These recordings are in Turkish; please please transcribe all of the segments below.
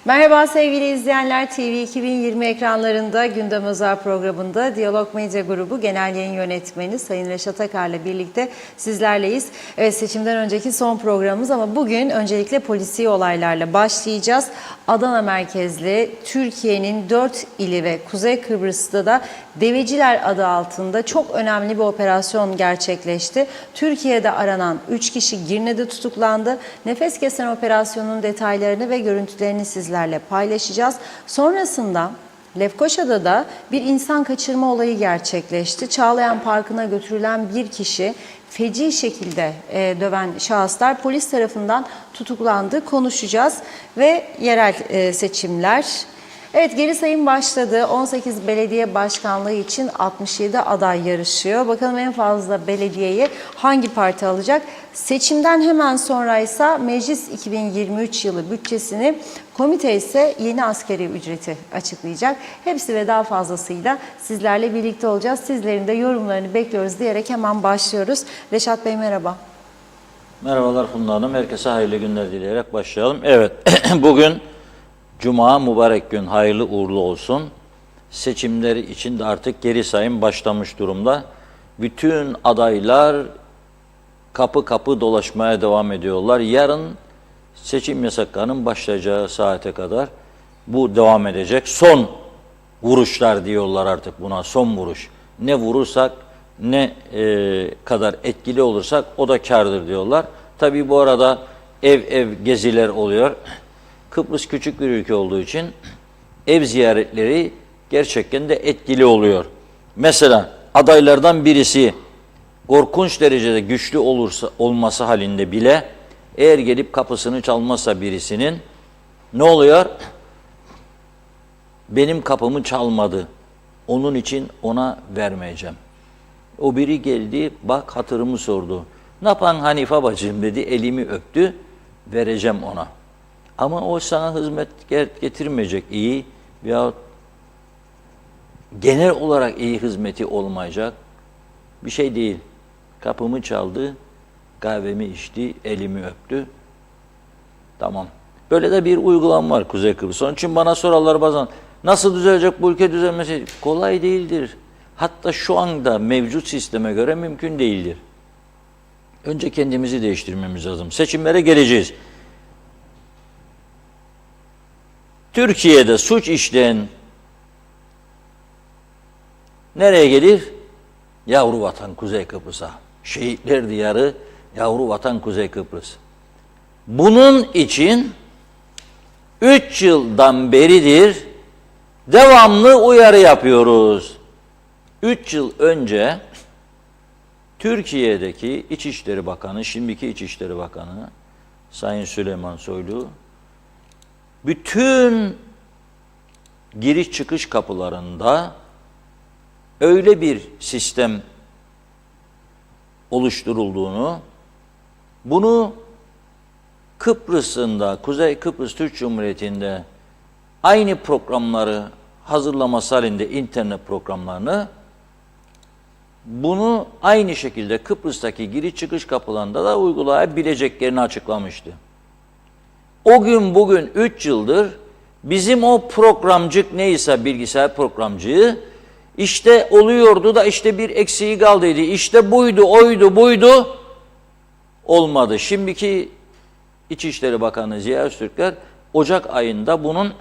Merhaba sevgili izleyenler, TV 2020 ekranlarında Gündem Özel programında Diyalog Medya Grubu Genel Yayın Yönetmeni Sayın Reşat Akar'la birlikte sizlerleyiz. Evet, seçimden önceki son programımız ama bugün öncelikle polisi olaylarla başlayacağız. Adana merkezli Türkiye'nin 4 ili ve Kuzey Kıbrıs'ta da Deveciler adı altında çok önemli bir operasyon gerçekleşti. Türkiye'de aranan 3 kişi Girne'de tutuklandı. Nefes kesen operasyonun detaylarını ve görüntülerini sizlerle paylaşacağız. Sonrasında Lefkoşa'da da bir insan kaçırma olayı gerçekleşti. Çağlayan Parkı'na götürülen bir kişi feci şekilde döven şahıslar polis tarafından tutuklandı. Konuşacağız ve yerel seçimler. Evet, geri sayım başladı. 18 belediye başkanlığı için 67 aday yarışıyor. Bakalım en fazla belediyeyi hangi parti alacak? Seçimden hemen sonra ise meclis 2023 yılı bütçesini, komite ise yeni askeri ücreti açıklayacak. Hepsi ve daha fazlasıyla sizlerle birlikte olacağız. Sizlerin de yorumlarını bekliyoruz diyerek hemen başlıyoruz. Reşat Bey merhaba. Merhabalar Funda Hanım. Herkese hayırlı günler dileyerek başlayalım. Evet, bugün Cuma, mübarek gün, hayırlı uğurlu olsun. Seçimleri için de artık geri sayım başlamış durumda. Bütün adaylar kapı kapı dolaşmaya devam ediyorlar. Yarın seçim yasaklarının başlayacağı saate kadar bu devam edecek. Son vuruşlar diyorlar artık buna, son vuruş. Ne vurursak, ne kadar etkili olursak o da kârdır diyorlar. Tabii bu arada ev ev geziler oluyor. Kıbrıs küçük bir ülke olduğu için ev ziyaretleri gerçekten de etkili oluyor. Mesela adaylardan birisi korkunç derecede güçlü olması halinde bile eğer gelip kapısını çalmazsa birisinin ne oluyor? Benim kapımı çalmadı. Onun için ona vermeyeceğim. O biri geldi, bak hatırımı sordu. Ne yapan Hanife bacım dedi, elimi öptü, vereceğim ona. Ama o sana hizmet getirmeyecek iyi veyahut genel olarak iyi hizmeti olmayacak bir şey değil. Kapımı çaldı, kahvemi içti, elimi öptü. Tamam. Böyle de bir uygulama var Kuzey Kıbrıs. Onun için bana sorarlar bazen, nasıl düzelecek bu ülke düzelmesi? Kolay değildir. Hatta şu anda mevcut sisteme göre mümkün değildir. Önce kendimizi değiştirmemiz lazım. Seçimlere geleceğiz. Türkiye'de suç işleyen nereye gelir? Yavru vatan Kuzey Kıbrıs'a. Şehitler diyarı, yavru vatan Kuzey Kıbrıs. Bunun için 3 yıldan beridir devamlı uyarı yapıyoruz. 3 yıl önce Türkiye'deki İçişleri Bakanı, şimdiki İçişleri Bakanı Sayın Süleyman Soylu, bütün giriş çıkış kapılarında öyle bir sistem oluşturulduğunu, bunu Kıbrıs'ın da, Kuzey Kıbrıs Türk Cumhuriyeti'nde aynı programları hazırlaması halinde internet programlarını, bunu aynı şekilde Kıbrıs'taki giriş çıkış kapılarında da uygulayabileceklerini açıklamıştı. O gün bugün 3 yıldır bizim o programcık neyse bilgisayar programcığı işte oluyordu da işte bir eksiği kaldıydı. İşte buydu, oydu, buydu. Olmadı. Şimdiki İçişleri Bakanı Ziya Öztürkler Ocak ayında bunun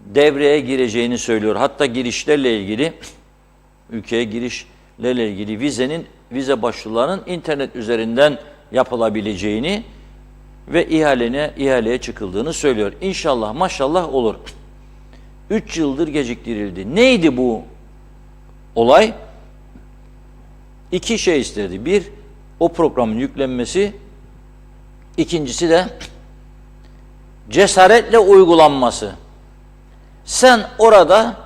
devreye gireceğini söylüyor. Hatta girişlerle ilgili, ülkeye girişlerle ilgili vize başvurularının internet üzerinden yapılabileceğini ve ihaleye çıkıldığını söylüyor. İnşallah maşallah olur. 3 yıldır geciktirildi. Neydi bu olay? 2 şey istedi. Bir, o programın yüklenmesi. İkincisi de cesaretle uygulanması. Sen orada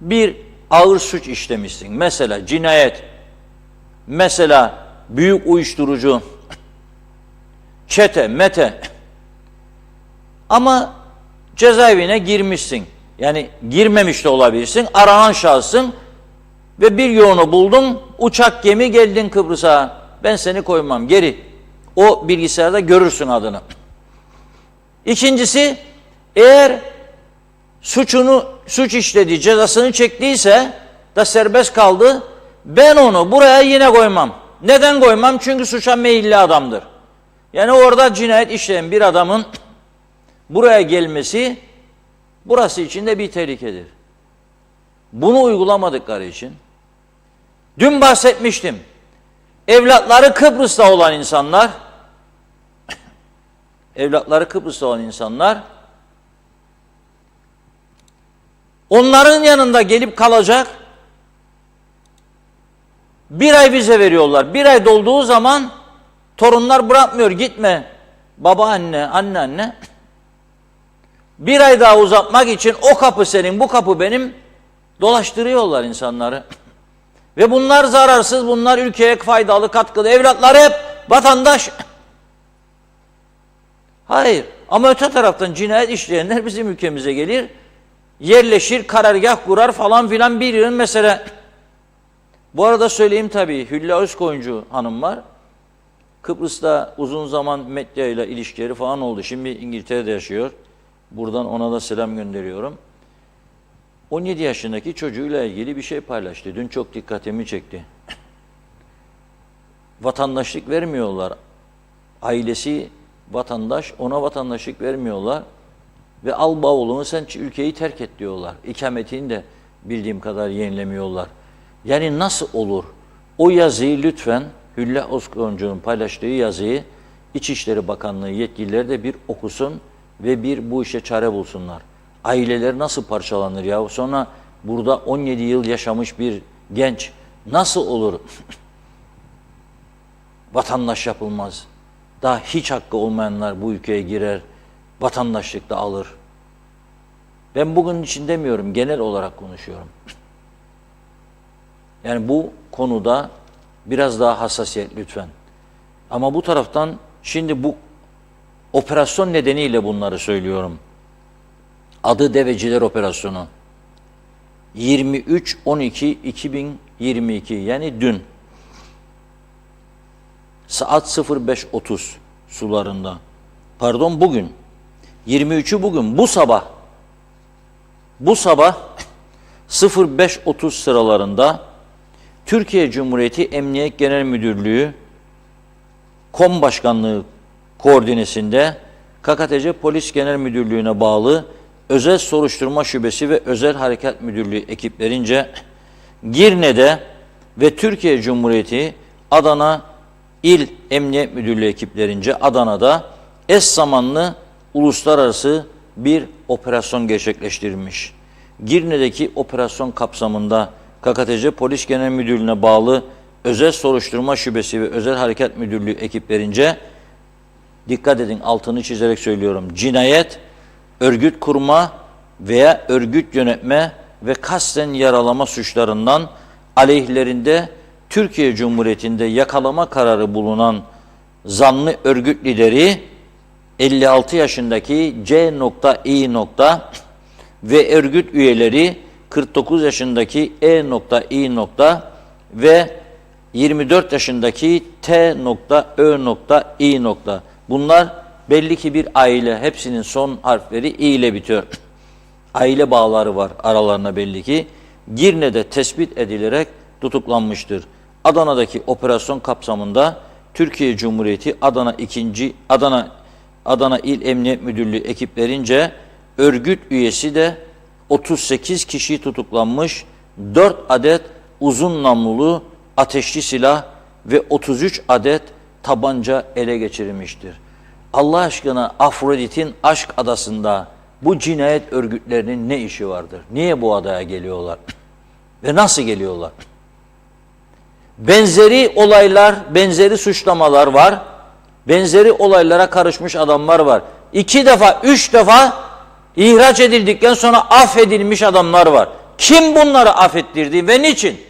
bir ağır suç işlemişsin. Mesela cinayet, mesela büyük uyuşturucu, çete, mete. Ama cezaevine girmişsin. Yani girmemiş de olabilirsin. Aranan şahsın ve bir yolunu buldun. Uçak, gemi geldin Kıbrıs'a. Ben seni koymam geri. O bilgisayarda görürsün adını. İkincisi Eğer suç işledi, cezasını çektiyse da serbest kaldı, ben onu buraya yine koymam. Neden koymam? Çünkü suça meyilli adamdır. Yani orada cinayet işleyen bir adamın buraya gelmesi burası için de bir tehlikedir. Bunu uygulamadıkları için dün bahsetmiştim. Evlatları Kıbrıs'ta olan insanlar onların yanında gelip kalacak, bir ay vize veriyorlar. Bir ay dolduğu zaman torunlar bırakmıyor, gitme baba anne, anne. Bir ay daha uzatmak için o kapı senin, bu kapı benim, dolaştırıyorlar insanları. Ve bunlar zararsız, bunlar ülkeye faydalı, katkılı. Evlatları hep vatandaş. Hayır. Ama öte taraftan cinayet işleyenler bizim ülkemize gelir, yerleşir, karargah kurar falan filan, bir yıl mesela. Bu arada söyleyeyim tabii, Hülya Özkoyuncu hanım var. Kıbrıs'ta uzun zaman medya ile ilişkileri falan oldu. Şimdi İngiltere'de yaşıyor. Buradan ona da selam gönderiyorum. 17 yaşındaki çocuğuyla ilgili bir şey paylaştı. Dün çok dikkatimi çekti. Vatandaşlık vermiyorlar. Ailesi vatandaş, ona vatandaşlık vermiyorlar. Ve al bavulunu, sen ülkeyi terk et diyorlar. İkametini de bildiğim kadar yenilemiyorlar. Yani nasıl olur? O yazıyı lütfen, Hülya Özkoyuncu'nun paylaştığı yazıyı İçişleri Bakanlığı yetkilileri de bir okusun ve bir bu işe çare bulsunlar. Aileler nasıl parçalanır ya? Sonra burada 17 yıl yaşamış bir genç nasıl olur? Vatandaş yapılmaz. Daha hiç hakkı olmayanlar bu ülkeye girer, vatandaşlık da alır. Ben bugün için demiyorum, genel olarak konuşuyorum. Yani bu konuda biraz daha hassasiyet lütfen. Ama bu taraftan şimdi bu operasyon nedeniyle bunları söylüyorum. Adı Deveciler Operasyonu. 23.12.2022 yani dün saat 05.30 sularında. Pardon, bugün. 23'ü bugün. Bu sabah 05.30 sıralarında Türkiye Cumhuriyeti Emniyet Genel Müdürlüğü KOM Başkanlığı koordinesinde KKTC Polis Genel Müdürlüğü'ne bağlı Özel Soruşturma Şubesi ve Özel Harekat Müdürlüğü ekiplerince Girne'de ve Türkiye Cumhuriyeti Adana İl Emniyet Müdürlüğü ekiplerince Adana'da eş zamanlı uluslararası bir operasyon gerçekleştirilmiş. Girne'deki operasyon kapsamında KKTC Polis Genel Müdürlüğü'ne bağlı Özel Soruşturma Şubesi ve Özel Harekat Müdürlüğü ekiplerince, dikkat edin, altını çizerek söylüyorum, cinayet, örgüt kurma veya örgüt yönetme ve kasten yaralama suçlarından aleyhlerinde Türkiye Cumhuriyeti'nde yakalama kararı bulunan zanlı örgüt lideri 56 yaşındaki C.İ. ve örgüt üyeleri 49 yaşındaki E.İ. ve 24 yaşındaki T.Ö.İ. Bunlar belli ki bir aile. Hepsinin son harfleri İ ile bitiyor. Aile bağları var aralarına belli ki. Girne'de tespit edilerek tutuklanmıştır. Adana'daki operasyon kapsamında Türkiye Cumhuriyeti Adana İl Emniyet Müdürlüğü ekiplerince örgüt üyesi de 38 kişi tutuklanmış, 4 adet uzun namlulu ateşli silah ve 33 adet tabanca ele geçirilmiştir. Allah aşkına, Afrodit'in Aşk Adası'nda bu cinayet örgütlerinin ne işi vardır? Niye bu adaya geliyorlar? Ve nasıl geliyorlar? Benzeri olaylar, benzeri suçlamalar var. Benzeri olaylara karışmış adamlar var. 2 defa, 3 defa ihraç edildikten sonra affedilmiş adamlar var. Kim bunları affettirdi ve niçin?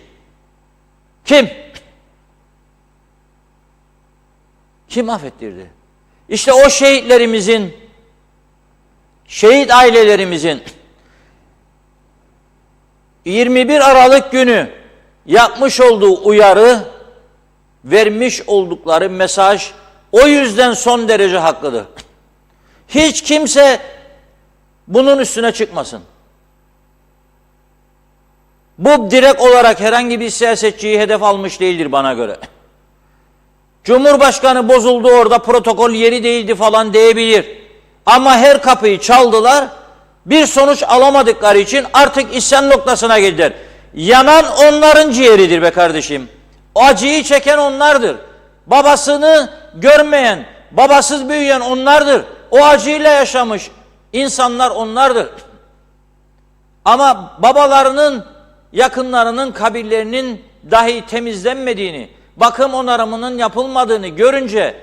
Kim? Kim affettirdi? İşte o şehitlerimizin, şehit ailelerimizin 21 Aralık günü yapmış olduğu uyarı, vermiş oldukları mesaj o yüzden son derece haklıdır. Hiç kimse bunun üstüne çıkmasın. Bu direkt olarak herhangi bir siyasetçiyi hedef almış değildir bana göre. Cumhurbaşkanı bozuldu orada, protokol yeri değildi falan diyebilir. Ama her kapıyı çaldılar, bir sonuç alamadıkları için artık isyan noktasına geldiler. Yanan onların ciğeridir be kardeşim. Acıyı çeken onlardır. Babasını görmeyen, babasız büyüyen onlardır. O acıyla yaşamış insanlar onlardır. Ama babalarının, yakınlarının kabirlerinin dahi temizlenmediğini, bakım onarımının yapılmadığını görünce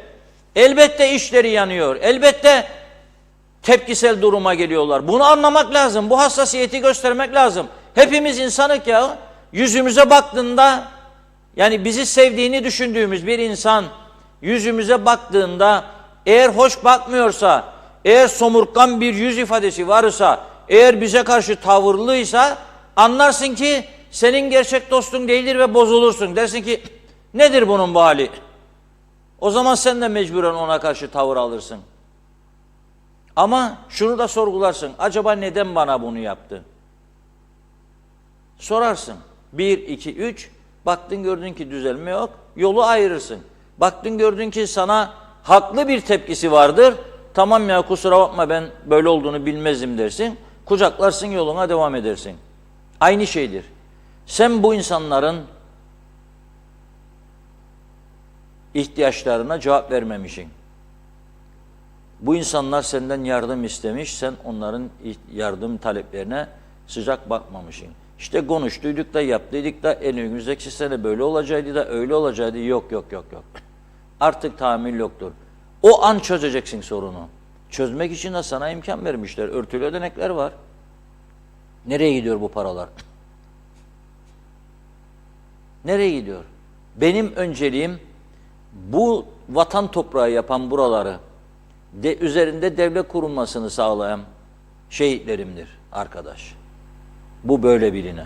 elbette işleri yanıyor. Elbette tepkisel duruma geliyorlar. Bunu anlamak lazım. Bu hassasiyeti göstermek lazım. Hepimiz insanık ya. Yüzümüze baktığında, yani bizi sevdiğini düşündüğümüz bir insan yüzümüze baktığında eğer hoş bakmıyorsa, eğer somurtkan bir yüz ifadesi varsa, eğer bize karşı tavırlıysa anlarsın ki senin gerçek dostun değildir ve bozulursun. Dersin ki nedir bunun bu hali? O zaman sen de mecburen ona karşı tavır alırsın. Ama şunu da sorgularsın. Acaba neden bana bunu yaptı? Sorarsın. 1, 2, 3. Baktın gördün ki düzelme yok. Yolu ayırırsın. Baktın gördün ki sana haklı bir tepkisi vardır. Tamam ya, kusura bakma, ben böyle olduğunu bilmezdim dersin. Kucaklarsın, yoluna devam edersin. Aynı şeydir. Sen bu insanların ihtiyaçlarına cevap vermemişsin. Bu insanlar senden yardım istemiş, sen onların yardım taleplerine sıcak bakmamışsın. İşte konuştuyduk da yaptıydık da önümüzdeki sene böyle olacaktı da öyle olacaktı. Yok. Artık tahammül yoktur. O an çözeceksin sorunu. Çözmek için de sana imkan vermişler. Örtülü ödenekler var. Nereye gidiyor bu paralar? Nereye gidiyor? Benim önceliğim bu vatan toprağı yapan buraları üzerinde devlet kurulmasını sağlayan şehitlerimdir arkadaş. Bu böyle biline.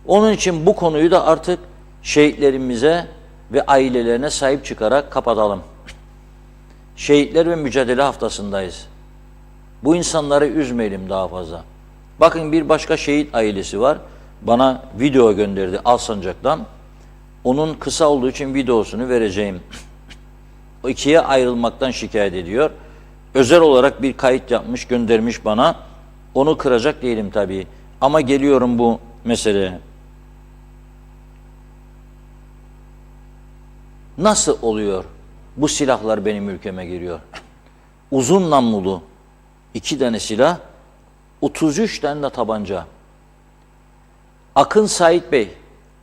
Onun için bu konuyu da artık şehitlerimize ve ailelerine sahip çıkarak kapatalım. Şehitler ve mücadele haftasındayız. Bu insanları üzmeyelim daha fazla. Bakın, bir başka şehit ailesi var. Bana video gönderdi Alsancak'tan. Onun kısa olduğu için videosunu vereceğim. O ikiye ayrılmaktan şikayet ediyor. Özel olarak bir kayıt yapmış, göndermiş bana. Onu kıracak değilim tabii. Ama geliyorum bu meseleye. Nasıl oluyor bu silahlar benim ülkeme giriyor? Uzun namlulu 2 tane silah, 33 tane de tabanca. Akın Sait Bey,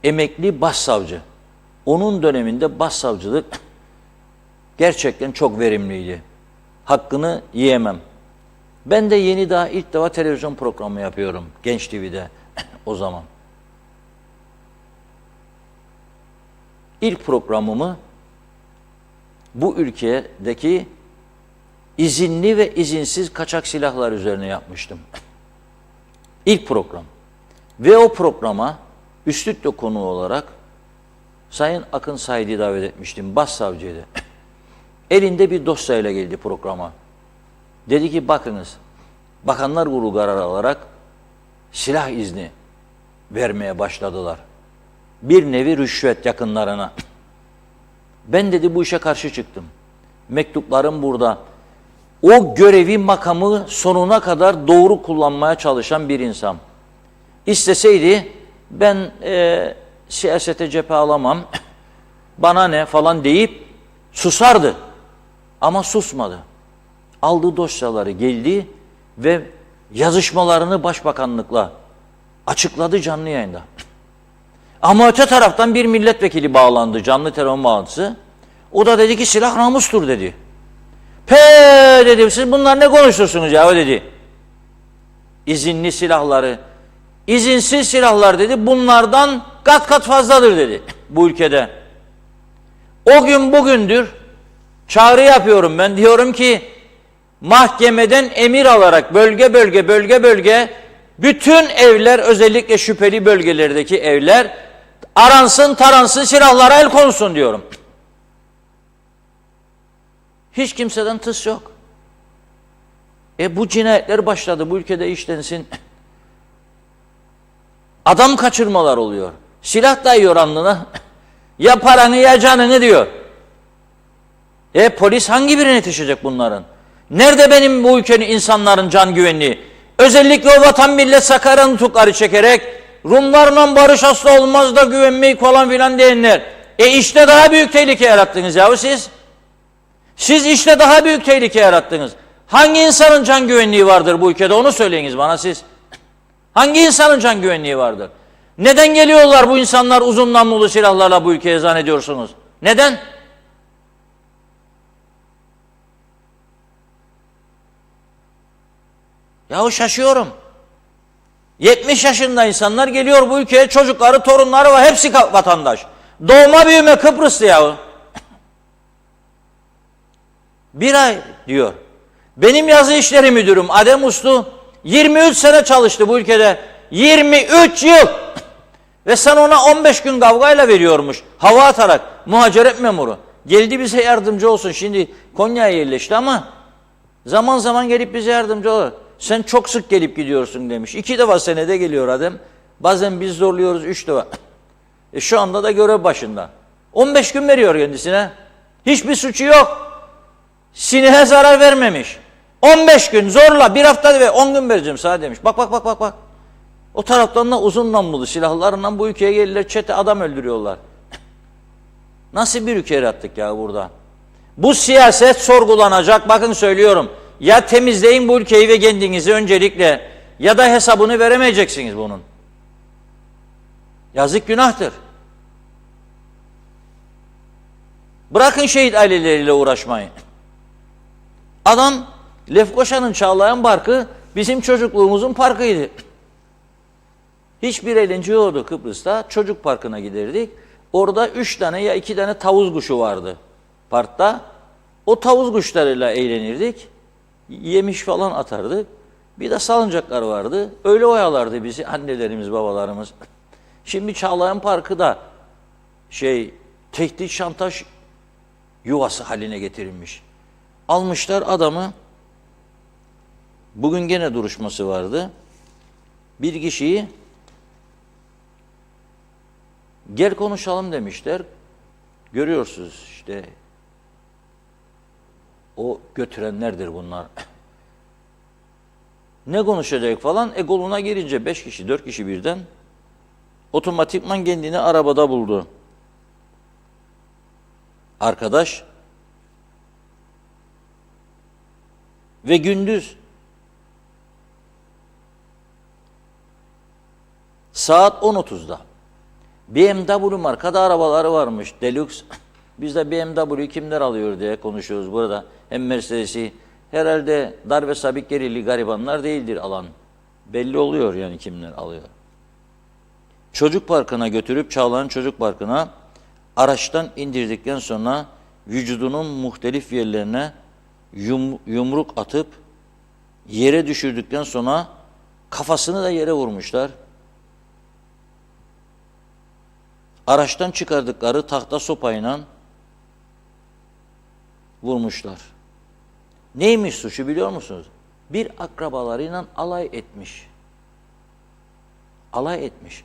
emekli başsavcı. Onun döneminde başsavcılık gerçekten çok verimliydi. Hakkını yiyemem. Ben de ilk defa televizyon programı yapıyorum Genç TV'de o zaman. İlk programımı bu ülkedeki izinli ve izinsiz kaçak silahlar üzerine yapmıştım. İlk program. Ve o programa üstlükle konuğu olarak Sayın Akın Said'i davet etmiştim. Başsavcıydı. Elinde bir dosyayla geldi programa. Dedi ki bakınız, Bakanlar Kurulu kararı alarak silah izni vermeye başladılar. Bir nevi rüşvet yakınlarına. Ben dedi bu işe karşı çıktım. Mektuplarım burada. O görevi, makamı sonuna kadar doğru kullanmaya çalışan bir insan. İsteseydi ben siyasete cephe alamam, bana ne falan deyip susardı. Ama susmadı. Aldığı dosyaları geldi ve yazışmalarını başbakanlıkla açıkladı canlı yayında. Ama öte taraftan bir milletvekili bağlandı, canlı telefon bağlantısı. O da dedi ki silah namustur dedi. Dedim, siz bunlar ne konuşuyorsunuz ya dedi. İzinli silahları, izinsiz silahlar dedi, bunlardan kat kat fazladır dedi bu ülkede. O gün bugündür çağrı yapıyorum ben, diyorum ki mahkemeden emir alarak bölge bölge bütün evler, özellikle şüpheli bölgelerdeki evler aransın, taransın, silahlara el konsun diyorum. Hiç kimseden tıs yok. Bu cinayetler başladı. Bu ülkede işlensin. Adam kaçırmalar oluyor. Silah dayıyor alnına. Ya paranı ya canını diyor. Polis hangi birine yetişecek bunların? Nerede benim bu ülkenin insanların can güvenliği? Özellikle o vatan millet Sakarya nutukları çekerek Rumlarla barış asla olmaz da güvenmeyi falan filan diyenler. İşte daha büyük tehlike yarattınız yahu siz. Siz işte daha büyük tehlike yarattınız. Hangi insanın can güvenliği vardır bu ülkede onu söyleyiniz bana siz. Hangi insanın can güvenliği vardır? Neden geliyorlar bu insanlar uzun namlulu silahlarla bu ülkeye zannediyorsunuz? Neden? Yahu şaşıyorum. 70 yaşında insanlar geliyor bu ülkeye, çocukları, torunları var, hepsi vatandaş. Doğma büyüme Kıbrıslı yahu. Bir ay diyor. Benim yazı işleri müdürüm Adem Uslu 23 sene çalıştı bu ülkede. 23 yıl. Ve sen ona 15 gün kavgayla veriyormuş. Hava atarak muhaciret memuru. Geldi bize yardımcı olsun. Şimdi Konya'ya yerleşti ama zaman zaman gelip bize yardımcı olur. Sen çok sık gelip gidiyorsun demiş. 2 defa senede geliyor Adem. Bazen biz zorluyoruz 3 defa. Şu anda da görev başında. 15 gün veriyor kendisine. Hiçbir suçu yok. Sineğe zarar vermemiş. 15 gün zorla, bir hafta ve 10 gün vereceğim sana demiş. Bak. O taraftan da uzun namlulu silahlarla bu ülkeye gelirler, çete adam öldürüyorlar. Nasıl bir ülke yarattık ya burada? Bu siyaset sorgulanacak. Bakın söylüyorum. Ya temizleyin bu ülkeyi ve kendinizi öncelikle, ya da hesabını veremeyeceksiniz bunun. Yazık, günahtır. Bırakın şehit aileleriyle uğraşmayı. Adam Lefkoşa'nın Çağlayan Parkı bizim çocukluğumuzun parkıydı. Hiçbir eğlence yoktu Kıbrıs'ta. Çocuk parkına giderdik. Orada 3 tane ya 2 tane tavus kuşu vardı parkta. O tavus kuşlarıyla eğlenirdik. Yemiş falan atardık. Bir de salıncaklar vardı. Öyle oyalardı bizi annelerimiz, babalarımız. Şimdi Çağlayan Parkı da tehdit şantaj yuvası haline getirilmiş. Almışlar adamı. Bugün gene duruşması vardı. Bir kişiyi gel konuşalım demişler. Görüyorsunuz işte o götürenlerdir bunlar. Ne konuşacak falan. Koluna girince 5 kişi 4 kişi birden otomatikman kendini arabada buldu. Arkadaş ve gündüz saat 10.30'da BMW markada arabaları varmış. Deluxe. Biz de BMW'yi kimler alıyor diye konuşuyoruz burada. Hem Mercedes'i. Herhalde darbe sabit gerili garibanlar değildir alan. Belli oluyor yani kimler alıyor. Çocuk parkına götürüp Çağlayan Çocuk Parkı'na araçtan indirdikten sonra vücudunun muhtelif yerlerine yumruk atıp yere düşürdükten sonra kafasını da yere vurmuşlar. Araçtan çıkardıkları tahta sopayla vurmuşlar. Neymiş suçu biliyor musunuz? Bir akrabalarıyla alay etmiş. Alay etmiş.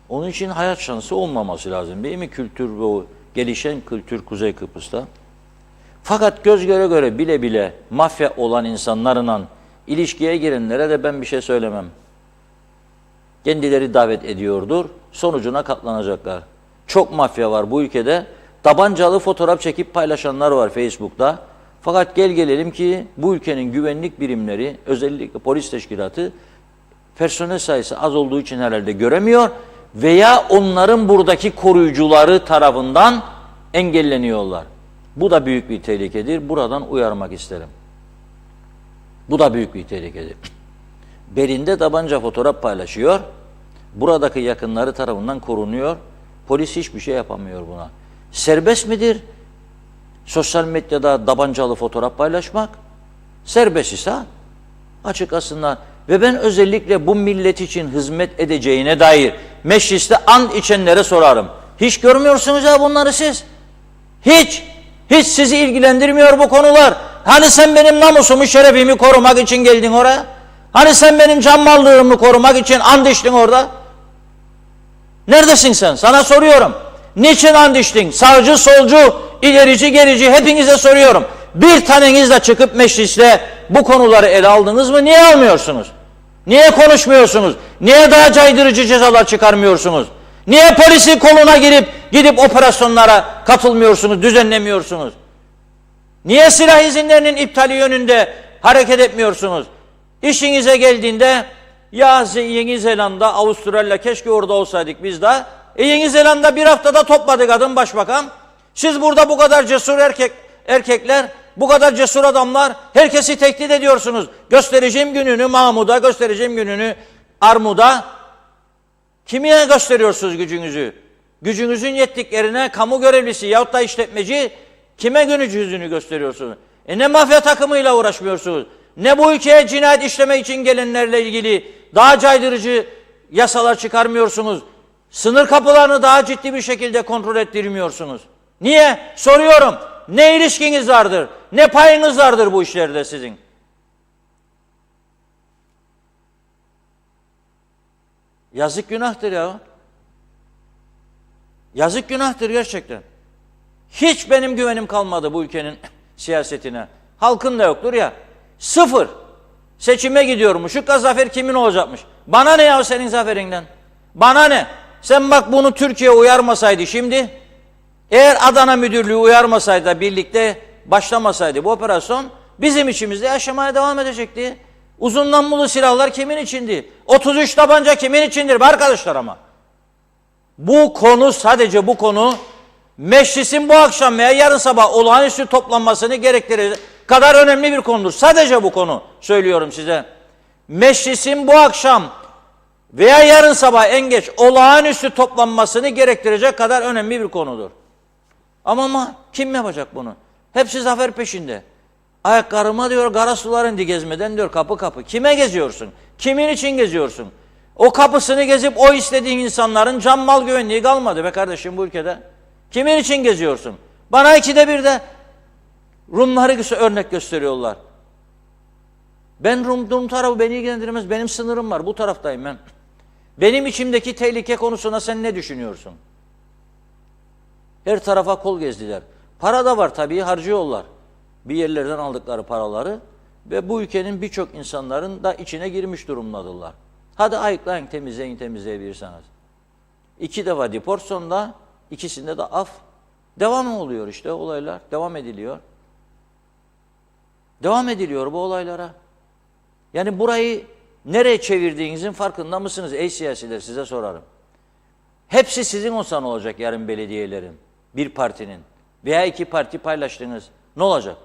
Onun için hayat şansı olmaması lazım değil mi? Kültür ve o gelişen kültür Kuzey Kıbrıs'ta. Fakat göz göre göre bile bile mafya olan insanlarla ilişkiye girenlere de ben bir şey söylemem. Kendileri davet ediyordur, sonucuna katlanacaklar. Çok mafya var bu ülkede. Tabancalı fotoğraf çekip paylaşanlar var Facebook'ta. Fakat gel gelelim ki bu ülkenin güvenlik birimleri, özellikle polis teşkilatı personel sayısı az olduğu için herhalde göremiyor veya onların buradaki koruyucuları tarafından engelleniyorlar. Bu da büyük bir tehlikedir. Buradan uyarmak isterim. Bu da büyük bir tehlikedir. Belinde tabanca fotoğraf paylaşıyor. Buradaki yakınları tarafından korunuyor. Polis hiçbir şey yapamıyor buna. Serbest midir? Sosyal medyada tabancalı fotoğraf paylaşmak serbest ise açık aslında. Ve ben özellikle bu millet için hizmet edeceğine dair mecliste and içenlere sorarım. Hiç görmüyorsunuz ya bunları siz. Hiç sizi ilgilendirmiyor bu konular. Hani sen benim namusumu, şerefimi korumak için geldin oraya? Hani sen benim can mallığımı korumak için and içtin orada? Neredesin sen? Sana soruyorum. Niçin and içtin? Sağcı, solcu, ilerici, gerici hepinize soruyorum. Bir taneniz de çıkıp mecliste bu konuları ele aldınız mı? Niye almıyorsunuz? Niye konuşmuyorsunuz? Niye daha caydırıcı cezalar çıkarmıyorsunuz? Niye polisin koluna gidip operasyonlara katılmıyorsunuz, düzenlemiyorsunuz? Niye silah izinlerinin iptali yönünde hareket etmiyorsunuz? İşinize geldiğinde ya Yeni Zelanda, Avustralya keşke orada olsaydık biz de. Yeni Zelanda bir haftada topladı kadın başbakan. Siz burada bu kadar cesur erkekler, bu kadar cesur adamlar herkesi tehdit ediyorsunuz. Göstereceğim gününü Mahmud'a, göstereceğim gününü Armud'a. Kime gösteriyorsunuz gücünüzü? Gücünüzün yettiklerine kamu görevlisi yahut da işletmeci kime gücünüzü gösteriyorsunuz? Ne mafya takımıyla uğraşmıyorsunuz? Ne bu ülkeye cinayet işleme için gelenlerle ilgili daha caydırıcı yasalar çıkarmıyorsunuz? Sınır kapılarını daha ciddi bir şekilde kontrol ettirmiyorsunuz. Niye? Soruyorum. Ne ilişkiniz vardır? Ne payınız vardır bu işlerde sizin? Yazık günahtır ya. Yazık günahtır gerçekten. Hiç benim güvenim kalmadı bu ülkenin siyasetine. Halkın da yoktur ya. Sıfır. Seçime gidiyormuş. Şu zafer kimin olacakmış? Bana ne ya senin zaferinden? Bana ne? Sen bak bunu Türkiye uyarmasaydı şimdi, eğer Adana Müdürlüğü uyarmasaydı da birlikte başlamasaydı bu operasyon bizim içimizde yaşamaya devam edecekti. Uzun namlulu silahlar kimin içindi? 33 tabanca kimin içindir be arkadaşlar ama? Bu konu sadece bu konu meclisin bu akşam veya yarın sabah olağanüstü toplanmasını gerektirecek kadar önemli bir konudur. Sadece bu konu söylüyorum size. Meclisin bu akşam veya yarın sabah en geç olağanüstü toplanmasını gerektirecek kadar önemli bir konudur. Ama kim yapacak bunu? Hepsi zafer peşinde. Ayaklarıma diyor kara sular indi gezmeden diyor kapı kapı. Kime geziyorsun? Kimin için geziyorsun? O kapısını gezip o istediğin insanların can mal güvenliği kalmadı be kardeşim bu ülkede. Kimin için geziyorsun? Bana ikide bir de Rumları örnek gösteriyorlar. Ben Rum tarafı beni ilgilendirmez. Benim sınırım var. Bu taraftayım ben. Benim içimdeki tehlike konusuna sen ne düşünüyorsun? Her tarafa kol gezdiler. Para da var tabii harcıyorlar. Bir yerlerden aldıkları paraları ve bu ülkenin birçok insanların da içine girmiş durumdadılar. Hadi ayıklayın, temizleyebilirseniz. 2 defa deport sonunda, ikisinde de af. Devam oluyor işte olaylar, devam ediliyor. Devam ediliyor bu olaylara. Yani burayı nereye çevirdiğinizin farkında mısınız ey siyasiler, size sorarım. Hepsi sizin olsa ne olacak yarın belediyelerin, bir partinin veya 2 parti paylaştınız ne olacak?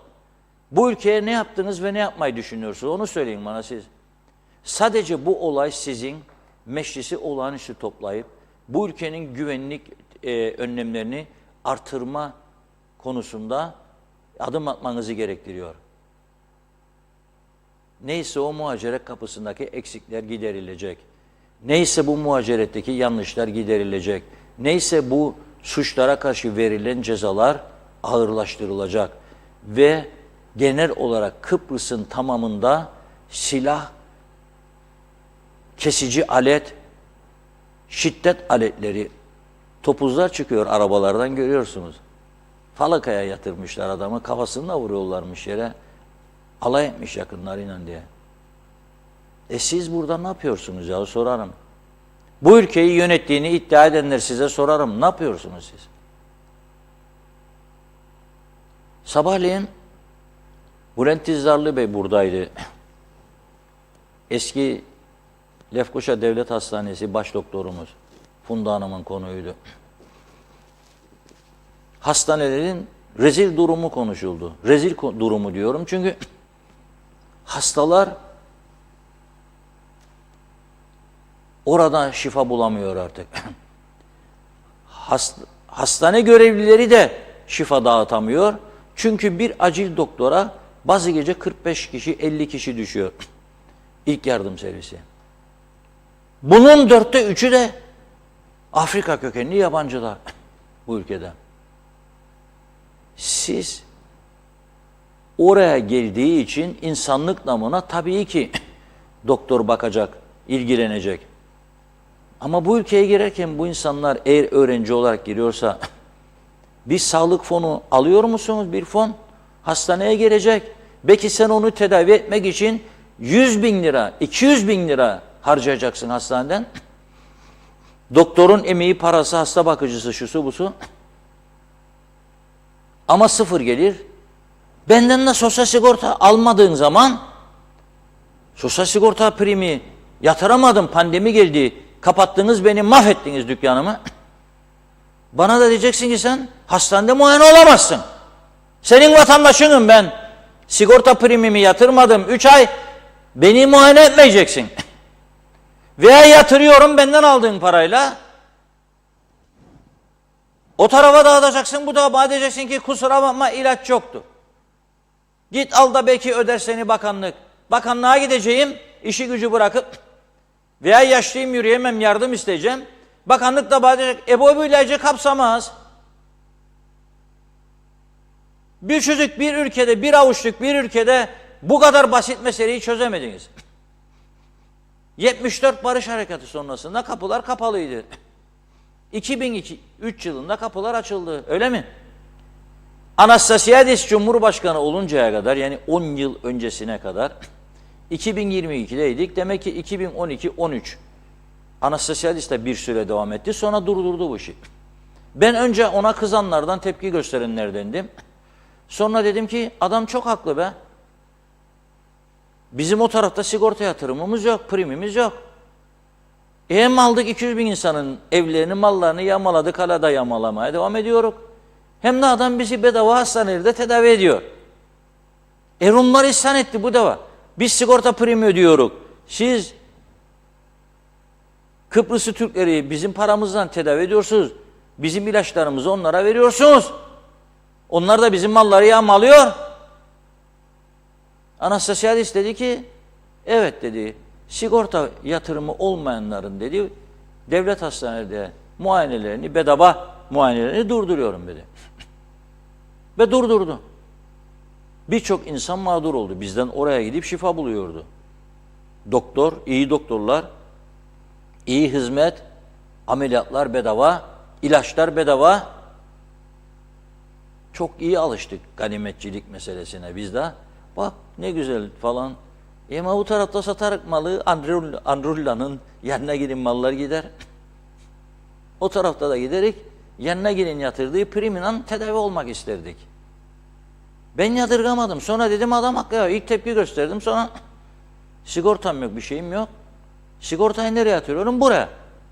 Bu ülkeye ne yaptınız ve ne yapmayı düşünüyorsunuz onu söyleyin bana siz. Sadece bu olay sizin meclisi olağanüstü toplayıp bu ülkenin güvenlik önlemlerini artırma konusunda adım atmanızı gerektiriyor. Neyse o muhaceret kapısındaki eksikler giderilecek. Neyse bu muhaceretteki yanlışlar giderilecek. Neyse bu suçlara karşı verilen cezalar ağırlaştırılacak. Ve genel olarak Kıbrıs'ın tamamında silah, kesici alet, şiddet aletleri, topuzlar çıkıyor arabalardan görüyorsunuz. Falakaya yatırmışlar adamı, kafasını vuruyorlarmış yere. Alay etmiş yakınlarıyla diye. Siz burada ne yapıyorsunuz ya sorarım. Bu ülkeyi yönettiğini iddia edenler size sorarım. Ne yapıyorsunuz siz? Sabahleyin Bülent Dizdarlı Bey buradaydı. Eski Lefkoşa Devlet Hastanesi baş doktorumuz. Funda Hanım'ın konuydu. Hastanelerin rezil durumu konuşuldu. Rezil durumu diyorum çünkü hastalar orada şifa bulamıyor artık. Hastane görevlileri de şifa dağıtamıyor. Çünkü bir acil doktora bazı gece 45 kişi, 50 kişi düşüyor. İlk yardım servisi. Bunun 3'ü de Afrika kökenli yabancılar bu ülkede. Siz oraya geldiği için insanlık namına tabii ki doktor bakacak, ilgilenecek. Ama bu ülkeye girerken bu insanlar eğer öğrenci olarak giriyorsa bir sağlık fonu alıyor musunuz? Bir fon hastaneye gelecek. Belki sen onu tedavi etmek için 100 bin lira, 200 bin lira harcayacaksın hastaneden. Doktorun emeği, parası, hasta bakıcısı, şusu busu. Ama sıfır gelir. Benden de sosyal sigorta almadığın zaman sosyal sigorta primi yatıramadım, pandemi geldi, kapattınız beni, mahvettiniz dükkanımı. Bana da diyeceksin ki sen hastanede muayene olamazsın. Senin vatandaşınım ben. Sigorta primimi yatırmadım 3 ay, beni muayene etmeyeceksin. Veya yatırıyorum benden aldığın parayla. O tarafa dağıtacaksın, bu tarafa diyeceksin ki kusura bakma ilaç yoktu. Git al da belki öder seni bakanlık. Bakanlığa gideceğim, işi gücü bırakıp veya yaşlıyım yürüyemem yardım isteyeceğim. Bakanlık da bana diyecek bu ilacı kapsamaz. Bir çocuk bir ülkede, bir avuçluk bir ülkede bu kadar basit meseleyi çözemediniz. 74 Barış Harekatı sonrasında kapılar kapalıydı. 2003 yılında kapılar açıldı. Öyle mi? Anastasiadis Cumhurbaşkanı oluncaya kadar, yani 10 yıl öncesine kadar 2022'deydik. Demek ki 2012-13 Anastasiadis de bir süre devam etti. Sonra durdurdu bu işi. Ben önce ona kızanlardan, tepki gösterenlerdendim. Sonra dedim ki adam çok haklı be. Bizim o tarafta sigorta yatırımımız yok, primimiz yok. Hem aldık 200 bin insanın evlerini, mallarını yağmaladık, hala da yağmalamaya devam ediyoruz. Hem de adam bizi bedava hastanelerde tedavi ediyor. Rumlar isyan etti bu deva. Biz sigorta primi ödüyoruz. Siz Kıbrıslı Türkleri bizim paramızdan tedavi ediyorsunuz. Bizim ilaçlarımızı onlara veriyorsunuz. Onlar da bizim malları yağmalıyor. Anastasiadis dedi ki, evet dedi, sigorta yatırımı olmayanların dedi, devlet hastanede muayenelerini, bedava muayenelerini durduruyorum dedi. Ve durdurdu. Birçok insan mağdur oldu. Bizden oraya gidip şifa buluyordu. Doktor, iyi doktorlar, iyi hizmet, ameliyatlar bedava, ilaçlar bedava. Çok iyi alıştık ganimetçilik meselesine biz de. Bak ne güzel falan. Ama bu tarafta satarak malı Andrulla'nın yanına gidin mallar gider. O tarafta da giderek yanına gidin yatırdığı primle tedavi olmak isterdik. Ben yadırgamadım. Sonra dedim adam haklı ya. İlk tepki gösterdim. Sonra sigortam yok, bir şeyim yok. Sigortayı nereye yatırıyorum? Buraya.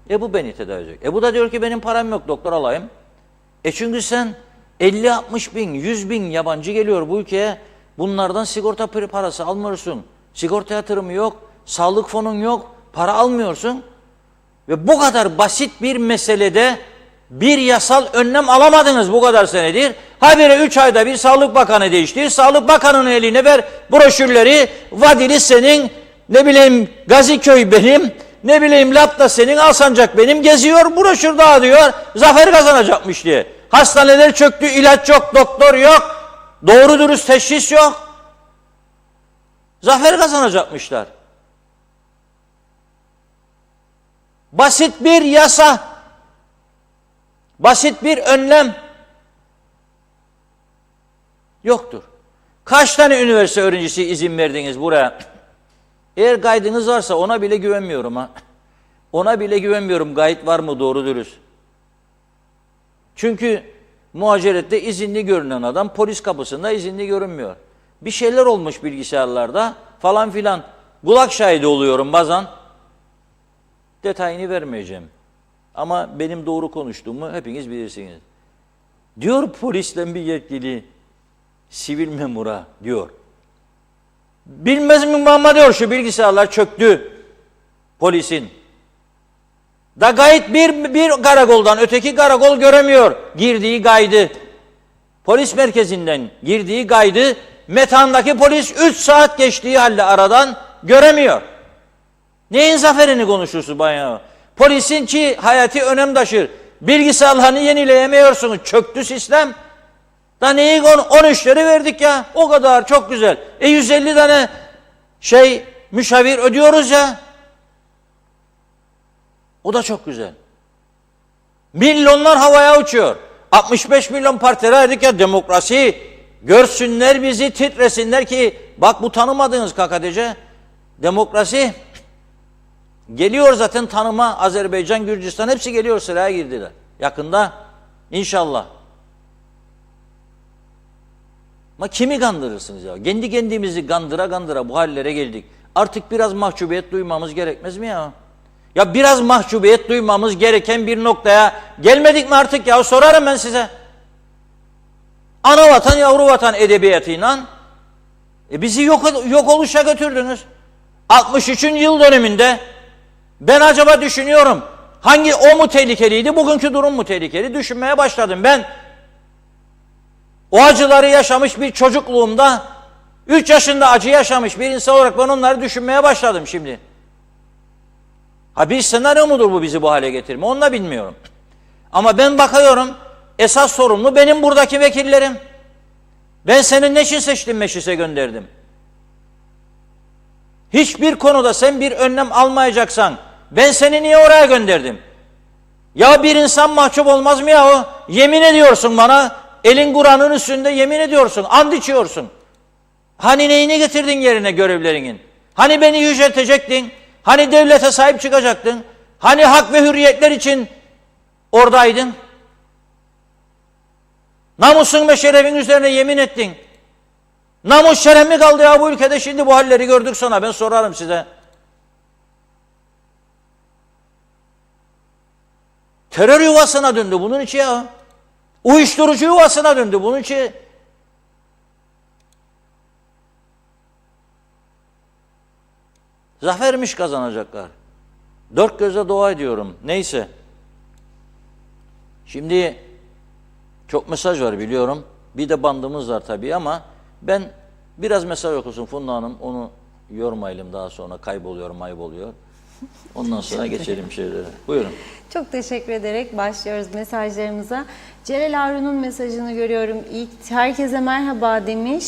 Bu beni tedavi edecek. Bu da diyor ki benim param yok, doktor alayım. Çünkü sen 50-60 bin, 100 bin yabancı geliyor bu ülkeye. Bunlardan sigorta parası almıyorsun. Sigorta yatırımı yok. Sağlık fonun yok. Para almıyorsun. Ve bu kadar basit bir meselede bir yasal önlem alamadınız bu kadar senedir. Habire 3 ayda bir Sağlık Bakanı değiştir. Sağlık Bakanı'nın eline ver broşürleri. Vadili senin, ne bileyim Gaziköy benim, ne bileyim Lapta senin, Alsancak benim, geziyor broşür dağıtıyor. Zafer kazanacakmış diye. Hastaneler çöktü, ilaç yok, doktor yok. Doğru dürüst teşhis yok. Zafer kazanacakmışlar. Basit bir yasa, basit bir önlem yoktur. Kaç tane üniversite öğrencisi izin verdiniz buraya? Eğer kaydınız varsa ona bile güvenmiyorum ha. Ona bile güvenmiyorum, kayıt var mı doğru dürüst. Çünkü muhacerette izinli görünen adam polis kapısında izinli görünmüyor. Bir şeyler olmuş bilgisayarlarda falan filan. Kulak şahidi oluyorum bazen. Detayını vermeyeceğim. Ama benim doğru konuştuğumu hepiniz bilirsiniz. Diyor polisle bir yetkili sivil memura diyor. Bilmez mi ama diyor şu bilgisayarlar çöktü polisin. Da gayet bir karakoldan öteki karakol göremiyor girdiği kaydı. Polis merkezinden girdiği kaydı metandaki polis 3 saat geçtiği halde aradan göremiyor. Neyin zaferini konuşursun bayağı? Polisin ki hayati önem taşır. Bilgisayarlarını yenileyemiyorsunuz. Çöktü sistem. Da neyi 13'leri verdik ya. O kadar çok güzel. 150 tane müşavir ödüyoruz ya. O da çok güzel. Milyonlar havaya uçuyor. 65 milyon partiye verdik ya, demokrasi. Görsünler bizi, titresinler ki bak bu tanımadığınız KKTC demokrasi. Geliyor zaten tanıma, Azerbaycan, Gürcistan hepsi geliyor, sıraya girdiler. Yakında inşallah. Ama kimi kandırırsınız ya? Kendi kendimizi kandıra bu hallere geldik. Artık biraz mahcubiyet duymamız gerekmez mi ya? Ya biraz mahcubiyet duymamız gereken bir noktaya gelmedik mi artık ya? Sorarım ben size. Ana vatan yavru vatan edebiyatıyla bizi yok oluşa götürdünüz. 63. yıl dönümünde ben acaba düşünüyorum, hangi o mu tehlikeliydi, bugünkü durum mu tehlikeli, düşünmeye başladım. Ben o acıları yaşamış bir çocukluğumda, 3 yaşında acı yaşamış bir insan olarak ben onları düşünmeye başladım şimdi. Ha bir senaryo mudur bu bizi bu hale getirme, onu da bilmiyorum. Ama ben bakıyorum, esas sorumlu benim buradaki vekillerim. Ben senin ne için seçtim, meclise gönderdim? Hiçbir konuda sen bir önlem almayacaksan ben seni niye oraya gönderdim? Ya bir insan mahcup olmaz mı ya o? Yemin ediyorsun bana, elin Kur'an'ın üstünde yemin ediyorsun, and içiyorsun. Hani neyini getirdin yerine görevlerinin? Hani beni yüceltecektin? Hani devlete sahip çıkacaktın? Hani hak ve hürriyetler için oradaydın? Namusun ve şerefin üzerine yemin ettin. Namus şeref mi kaldı ya bu ülkede? Şimdi bu halleri gördük sonra ben sorarım size. Terör yuvasına döndü bunun içi ya. Uyuşturucu yuvasına döndü bunun içi. Zafermiş kazanacaklar. Dört gözle dua ediyorum. Neyse. Şimdi çok mesaj var biliyorum. Bir de bandımız var tabii ama ben biraz mesaj okusun Funda Hanım. Onu yormayalım, daha sonra kayboluyor, mayboluyor. Ondan sonra geçelim şeylere. Buyurun. Çok teşekkür ederek başlıyoruz mesajlarımıza. Celal Harun'un mesajını görüyorum. İlk herkese merhaba demiş.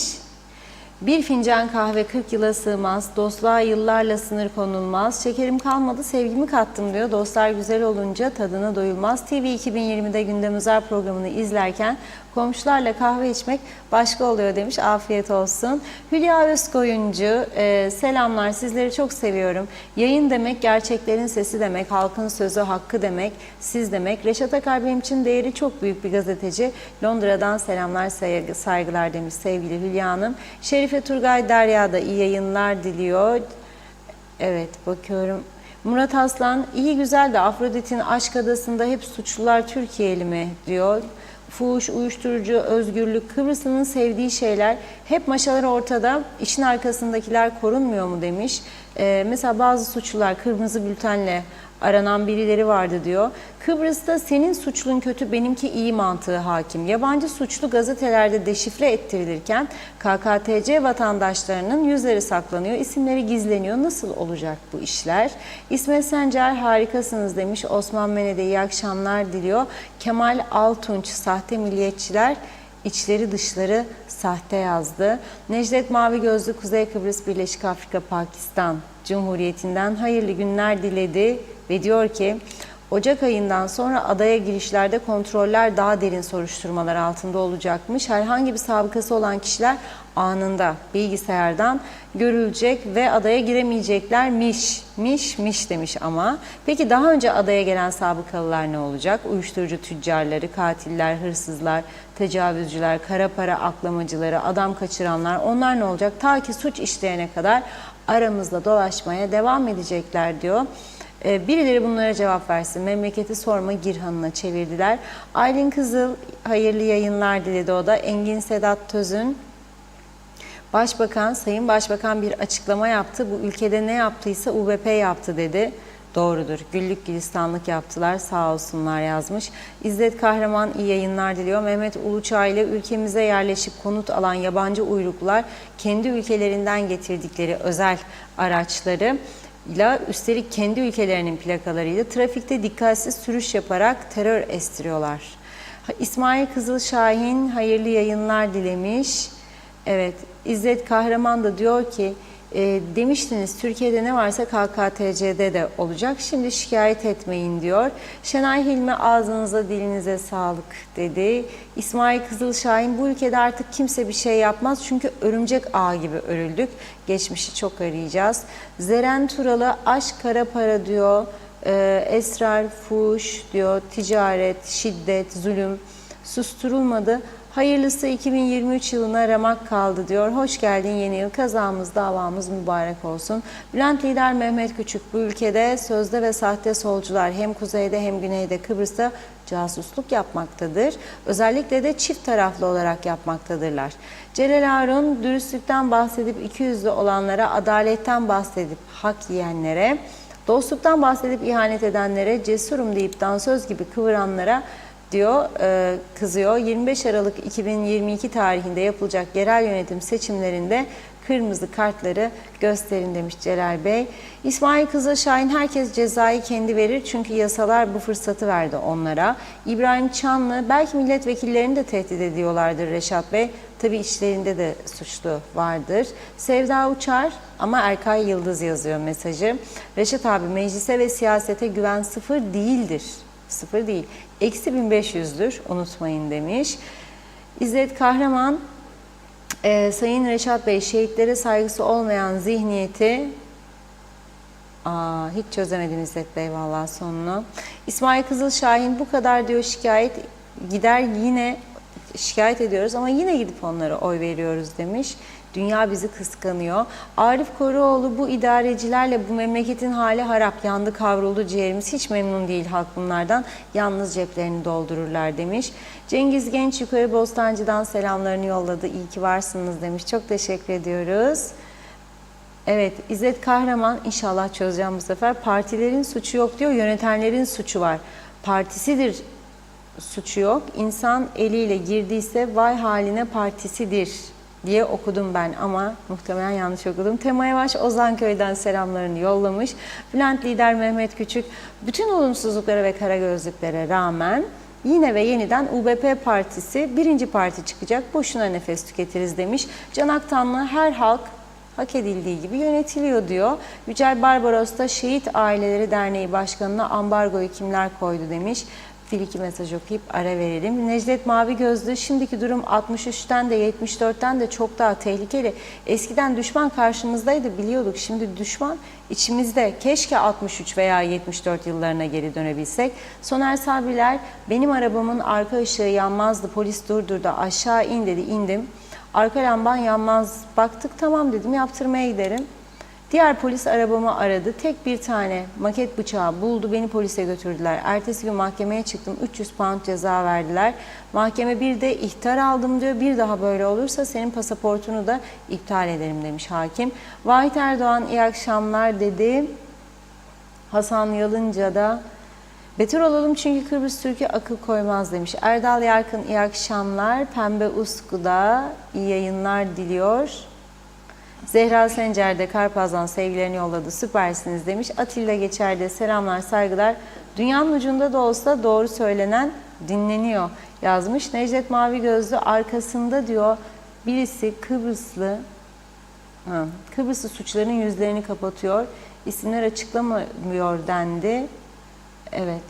Bir fincan kahve 40 yıla sığmaz, dostluğa yıllarla sınır konulmaz, şekerim kalmadı sevgimi kattım diyor. Dostlar güzel olunca tadına doyulmaz. TV 2020'de Gündem Özel programını izlerken komşularla kahve içmek başka oluyor demiş. Afiyet olsun. Hülya Özkoyuncu, selamlar, sizleri çok seviyorum. Yayın demek gerçeklerin sesi demek, halkın sözü hakkı demek, siz demek. Reşat Akar benim için değeri çok büyük bir gazeteci. Londra'dan selamlar, saygılar demiş sevgili Hülya Hanım. Şerife Turgay Derya da iyi yayınlar diliyor. Evet, bakıyorum. Murat Aslan, iyi güzel de Afrodit'in Aşk Adası'nda hep suçlular Türkiye'li mi diyor. Fuhuş, uyuşturucu, özgürlük, Kıbrıs'ın sevdiği şeyler hep maşalar ortada, işin arkasındakiler korunmuyor mu demiş. Mesela bazı suçlular kırmızı bültenle aranan birileri vardı diyor. Kıbrıs'ta senin suçlun kötü, benimki iyi mantığı hakim. Yabancı suçlu gazetelerde deşifre ettirilirken KKTC vatandaşlarının yüzleri saklanıyor, isimleri gizleniyor. Nasıl olacak bu işler? İsmet Sencer harikasınız demiş. Osman Menede iyi akşamlar diliyor. Kemal Altunç, sahte milliyetçiler İçleri dışları sahte yazdı. Necdet Mavi Gözlü Kuzey Kıbrıs Birleşik Afrika Pakistan Cumhuriyeti'nden hayırlı günler diledi ve diyor ki Ocak ayından sonra adaya girişlerde kontroller daha derin soruşturmalar altında olacakmış. Herhangi bir sabıkası olan kişiler anında bilgisayardan görülecek ve adaya giremeyeceklermiş. Miş demiş ama. Peki daha önce adaya gelen sabıkalılar ne olacak? Uyuşturucu tüccarları, katiller, hırsızlar, tecavüzcüler, kara para aklamacıları, adam kaçıranlar, onlar ne olacak? Ta ki suç işleyene kadar aramızda dolaşmaya devam edecekler diyor. Birileri bunlara cevap versin. Memleketi sorma Girhan'ına çevirdiler. Aylin Kızıl hayırlı yayınlar diledi o da. Engin Sedat Tözün, Sayın Başbakan bir açıklama yaptı. Bu ülkede ne yaptıysa UBP yaptı dedi. Doğrudur. Güllük gülistanlık yaptılar. Sağ olsunlar yazmış. İzzet Kahraman iyi yayınlar diliyor. Mehmet Uluçay ile ülkemize yerleşip konut alan yabancı uyruklular kendi ülkelerinden getirdikleri özel araçları üstelik kendi ülkelerinin plakalarıyla trafikte dikkatsiz sürüş yaparak terör estiriyorlar. İsmail Kızılşahin hayırlı yayınlar dilemiş. Evet, İzzet Kahraman da diyor ki, demiştiniz Türkiye'de ne varsa KKTC'de de olacak. Şimdi şikayet etmeyin diyor. Şenay Hilmi ağzınıza dilinize sağlık dedi. İsmail Kızılşahin bu ülkede artık kimse bir şey yapmaz. Çünkü örümcek ağı gibi örüldük. Geçmişi çok arayacağız. Zeren Turalı aşk kara para diyor. Esrar, fuhuş diyor. Ticaret, şiddet, zulüm susturulmadı. Hayırlısı 2023 yılına ramak kaldı diyor. Hoş geldin yeni yıl. Kazamız, davamız mübarek olsun. Bülent Lider Mehmet Küçük, bu ülkede sözde ve sahte solcular hem kuzeyde hem güneyde Kıbrıs'ta casusluk yapmaktadır. Özellikle de çift taraflı olarak yapmaktadırlar. Celal Harun, dürüstlükten bahsedip ikiyüzlü olanlara, adaletten bahsedip hak yiyenlere, dostluktan bahsedip ihanet edenlere, cesurum deyip dansöz gibi kıvıranlara diyor, kızıyor. 25 Aralık 2022 tarihinde yapılacak yerel yönetim seçimlerinde kırmızı kartları gösterin demiş Celal Bey. İsmail Kızılşahin, herkes cezayı kendi verir çünkü yasalar bu fırsatı verdi onlara. İbrahim Çanlı, belki milletvekillerini de tehdit ediyorlardır Reşat Bey. Tabii içlerinde de suçlu vardır. Sevda Uçar, ama Erkay Yıldız yazıyor mesajı. Reşat abi, meclise ve siyasete güven sıfır değildir. Sıfır değil. Eksi 1500'dür. Unutmayın demiş. İzzet Kahraman, Sayın Reşat Bey, şehitlere saygısı olmayan zihniyeti hiç çözemedim İzzet Bey vallahi sonunu. İsmail Kızılşahin, bu kadar diyor şikayet gider, yine şikayet ediyoruz ama yine gidip onlara oy veriyoruz demiş. Dünya bizi kıskanıyor. Arif Koruoğlu, bu idarecilerle bu memleketin hali harap, yandı kavruldu ciğerimiz. Hiç memnun değil halk bunlardan. Yalnız ceplerini doldururlar demiş. Cengiz Genç Yukarı Bostancı'dan selamlarını yolladı. İyi ki varsınız demiş. Çok teşekkür ediyoruz. Evet, İzzet Kahraman, inşallah çözeceğim bu sefer. Partilerin suçu yok diyor, yönetenlerin suçu var. Partisidir suçu yok. İnsan eliyle girdiyse vay haline partisidir diye okudum ben ama muhtemelen yanlış okudum. Tema Yavaş Ozanköy'den selamlarını yollamış. Bülent Lider Mehmet Küçük, bütün olumsuzluklara ve kara gözlüklere rağmen yine ve yeniden UBP Partisi birinci parti çıkacak. Boşuna nefes tüketiriz demiş. Can Aktanlı, her halk hak edildiği gibi yönetiliyor diyor. Yücel Barbaros da Şehit Aileleri Derneği Başkanı'na ambargoyu kimler koydu demiş. Bir iki mesaj okuyup ara verelim. Necdet Mavi Gözlü, şimdiki durum 63'ten de 74'ten de çok daha tehlikeli. Eskiden düşman karşımızdaydı, biliyorduk. Şimdi düşman içimizde. Keşke 63 veya 74 yıllarına geri dönebilsek. Soner Sabriler, benim arabamın arka ışığı yanmazdı. Polis durdurdu, aşağı in dedi, indim. Arka lamban yanmaz. Baktık, tamam dedim, yaptırmaya giderim. Diğer polis arabamı aradı. Tek bir tane maket bıçağı buldu. Beni polise götürdüler. Ertesi gün mahkemeye çıktım. 300 pound ceza verdiler. Mahkeme bir de ihtar aldım diyor. Bir daha böyle olursa senin pasaportunu da iptal ederim demiş hakim. Vahit Erdoğan, iyi akşamlar dedi. Hasan Yalınca da beter olalım çünkü Kıbrıs Türk'ü akıl koymaz demiş. Erdal Yarkın, iyi akşamlar. Pembe Usku'da iyi yayınlar diliyor. Zehra Sencer de Karpaz'dan sevgilerini yolladı. Süpersiniz demiş. Atilla Geçer de selamlar, saygılar. Dünyanın ucunda da olsa doğru söylenen dinleniyor yazmış. Necdet Mavi Gözlü, arkasında diyor birisi Kıbrıslı, Kıbrıslı suçların yüzlerini kapatıyor. İsimler açıklamıyor dendi. Evet.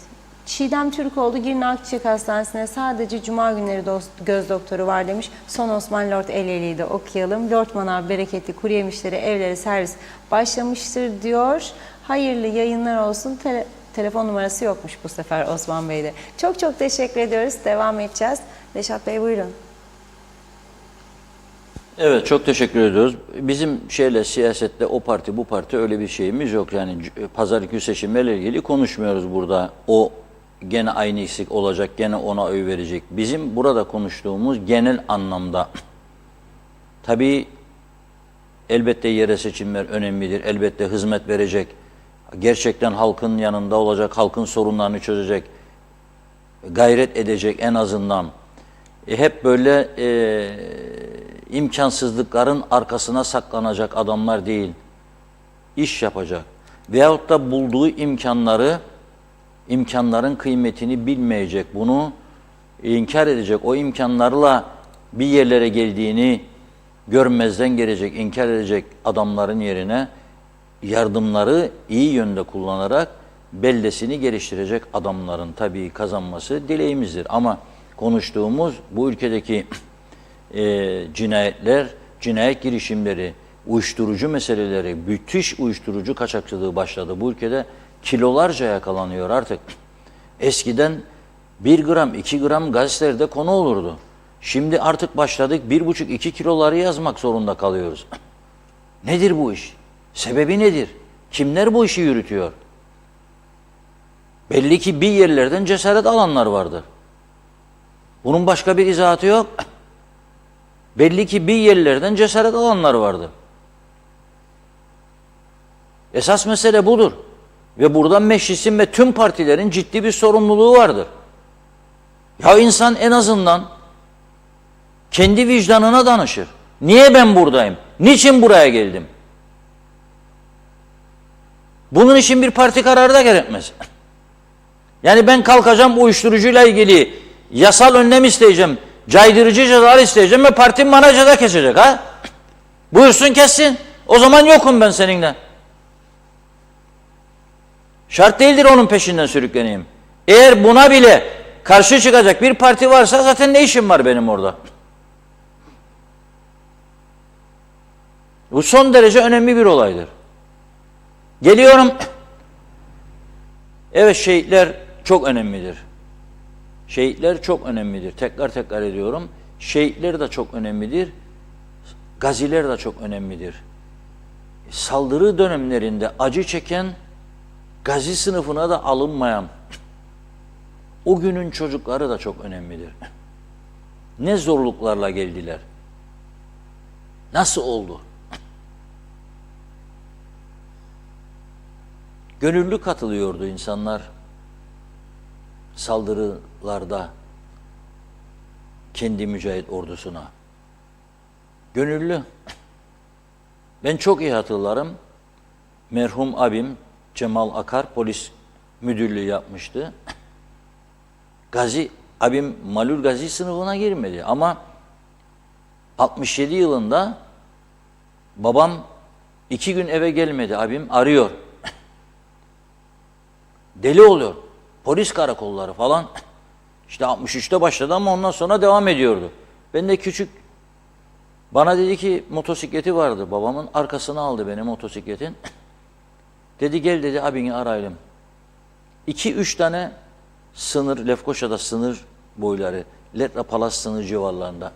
Çiğdem Türkoğlu, Girne Akçiçek Hastanesi'ne sadece cuma günleri göz doktoru var demiş. Son Osman Lord Eyleli'yi de okuyalım. Lord Manav bereketli kuru yemişleri evlere servis başlamıştır diyor. Hayırlı yayınlar olsun. Telefon numarası yokmuş bu sefer Osman Bey'de. Çok çok teşekkür ediyoruz. Devam edeceğiz. Reşat Bey buyurun. Evet, çok teşekkür ediyoruz. Bizim siyasette o parti bu parti öyle bir şeyimiz yok. Yani pazar günü seçimlerle ilgili konuşmuyoruz burada. O gene aynı eksik olacak, gene ona oy verecek. Bizim burada konuştuğumuz genel anlamda tabii elbette yerel seçimler önemlidir. Elbette hizmet verecek. Gerçekten halkın yanında olacak, halkın sorunlarını çözecek, gayret edecek en azından. Hep böyle imkansızlıkların arkasına saklanacak adamlar değil, iş yapacak. Veyahut da bulduğu imkanların kıymetini bilmeyecek. Bunu inkar edecek, o imkanlarla bir yerlere geldiğini görmezden gelecek, inkar edecek adamların yerine yardımları iyi yönde kullanarak beldesini geliştirecek adamların tabii kazanması dileğimizdir. Ama konuştuğumuz bu ülkedeki cinayetler, cinayet girişimleri, uyuşturucu meseleleri, müthiş uyuşturucu kaçakçılığı başladı. Bu ülkede kilolarca yakalanıyor artık. Eskiden 1 gram, 2 gram gazetelerde konu olurdu. Şimdi artık başladık 1,5-2 kiloları yazmak zorunda kalıyoruz. Nedir bu iş? Sebebi nedir? Kimler bu işi yürütüyor? Belli ki bir yerlerden cesaret alanlar vardır. Bunun başka bir izahatı yok. Belli ki bir yerlerden cesaret alanlar vardır. Esas mesele budur. Ve burada meclisin ve tüm partilerin ciddi bir sorumluluğu vardır. Ya insan en azından kendi vicdanına danışır. Niye ben buradayım? Niçin buraya geldim? Bunun için bir parti kararı da gerekmez. Yani ben kalkacağım uyuşturucuyla ilgili yasal önlem isteyeceğim, caydırıcı cezalar isteyeceğim ve partim bana ceza kesecek ha? Buyursun kessin. O zaman yokum ben seninle. Şart değildir onun peşinden sürükleneyim. Eğer buna bile karşı çıkacak bir parti varsa zaten ne işim var benim orada? Bu son derece önemli bir olaydır. Geliyorum. Evet, şehitler çok önemlidir. Şehitler çok önemlidir. Tekrar ediyorum. Şehitler de çok önemlidir. Gaziler de çok önemlidir. Saldırı dönemlerinde acı çeken, gazi sınıfına da alınmayan o günün çocukları da çok önemlidir. Ne zorluklarla geldiler? Nasıl oldu? Gönüllü katılıyordu insanlar saldırılarda kendi mücahit ordusuna. Gönüllü. Ben çok iyi hatırlarım. Merhum abim Cemal Akar polis müdürlüğü yapmıştı. Gazi, abim Malul Gazi sınıfına girmedi ama 67 yılında babam 2 gün eve gelmedi, abim arıyor. Deli oluyor. Polis karakolları falan. İşte 63'te başladı ama ondan sonra devam ediyordu. Ben de küçük, bana dedi ki motosikleti vardı. Babamın arkasına aldı beni motosikletin. Dedi gel dedi abini arayalım. 2-3 tane sınır, Lefkoşa'da sınır boyları, Letra Palas sınır civarlarında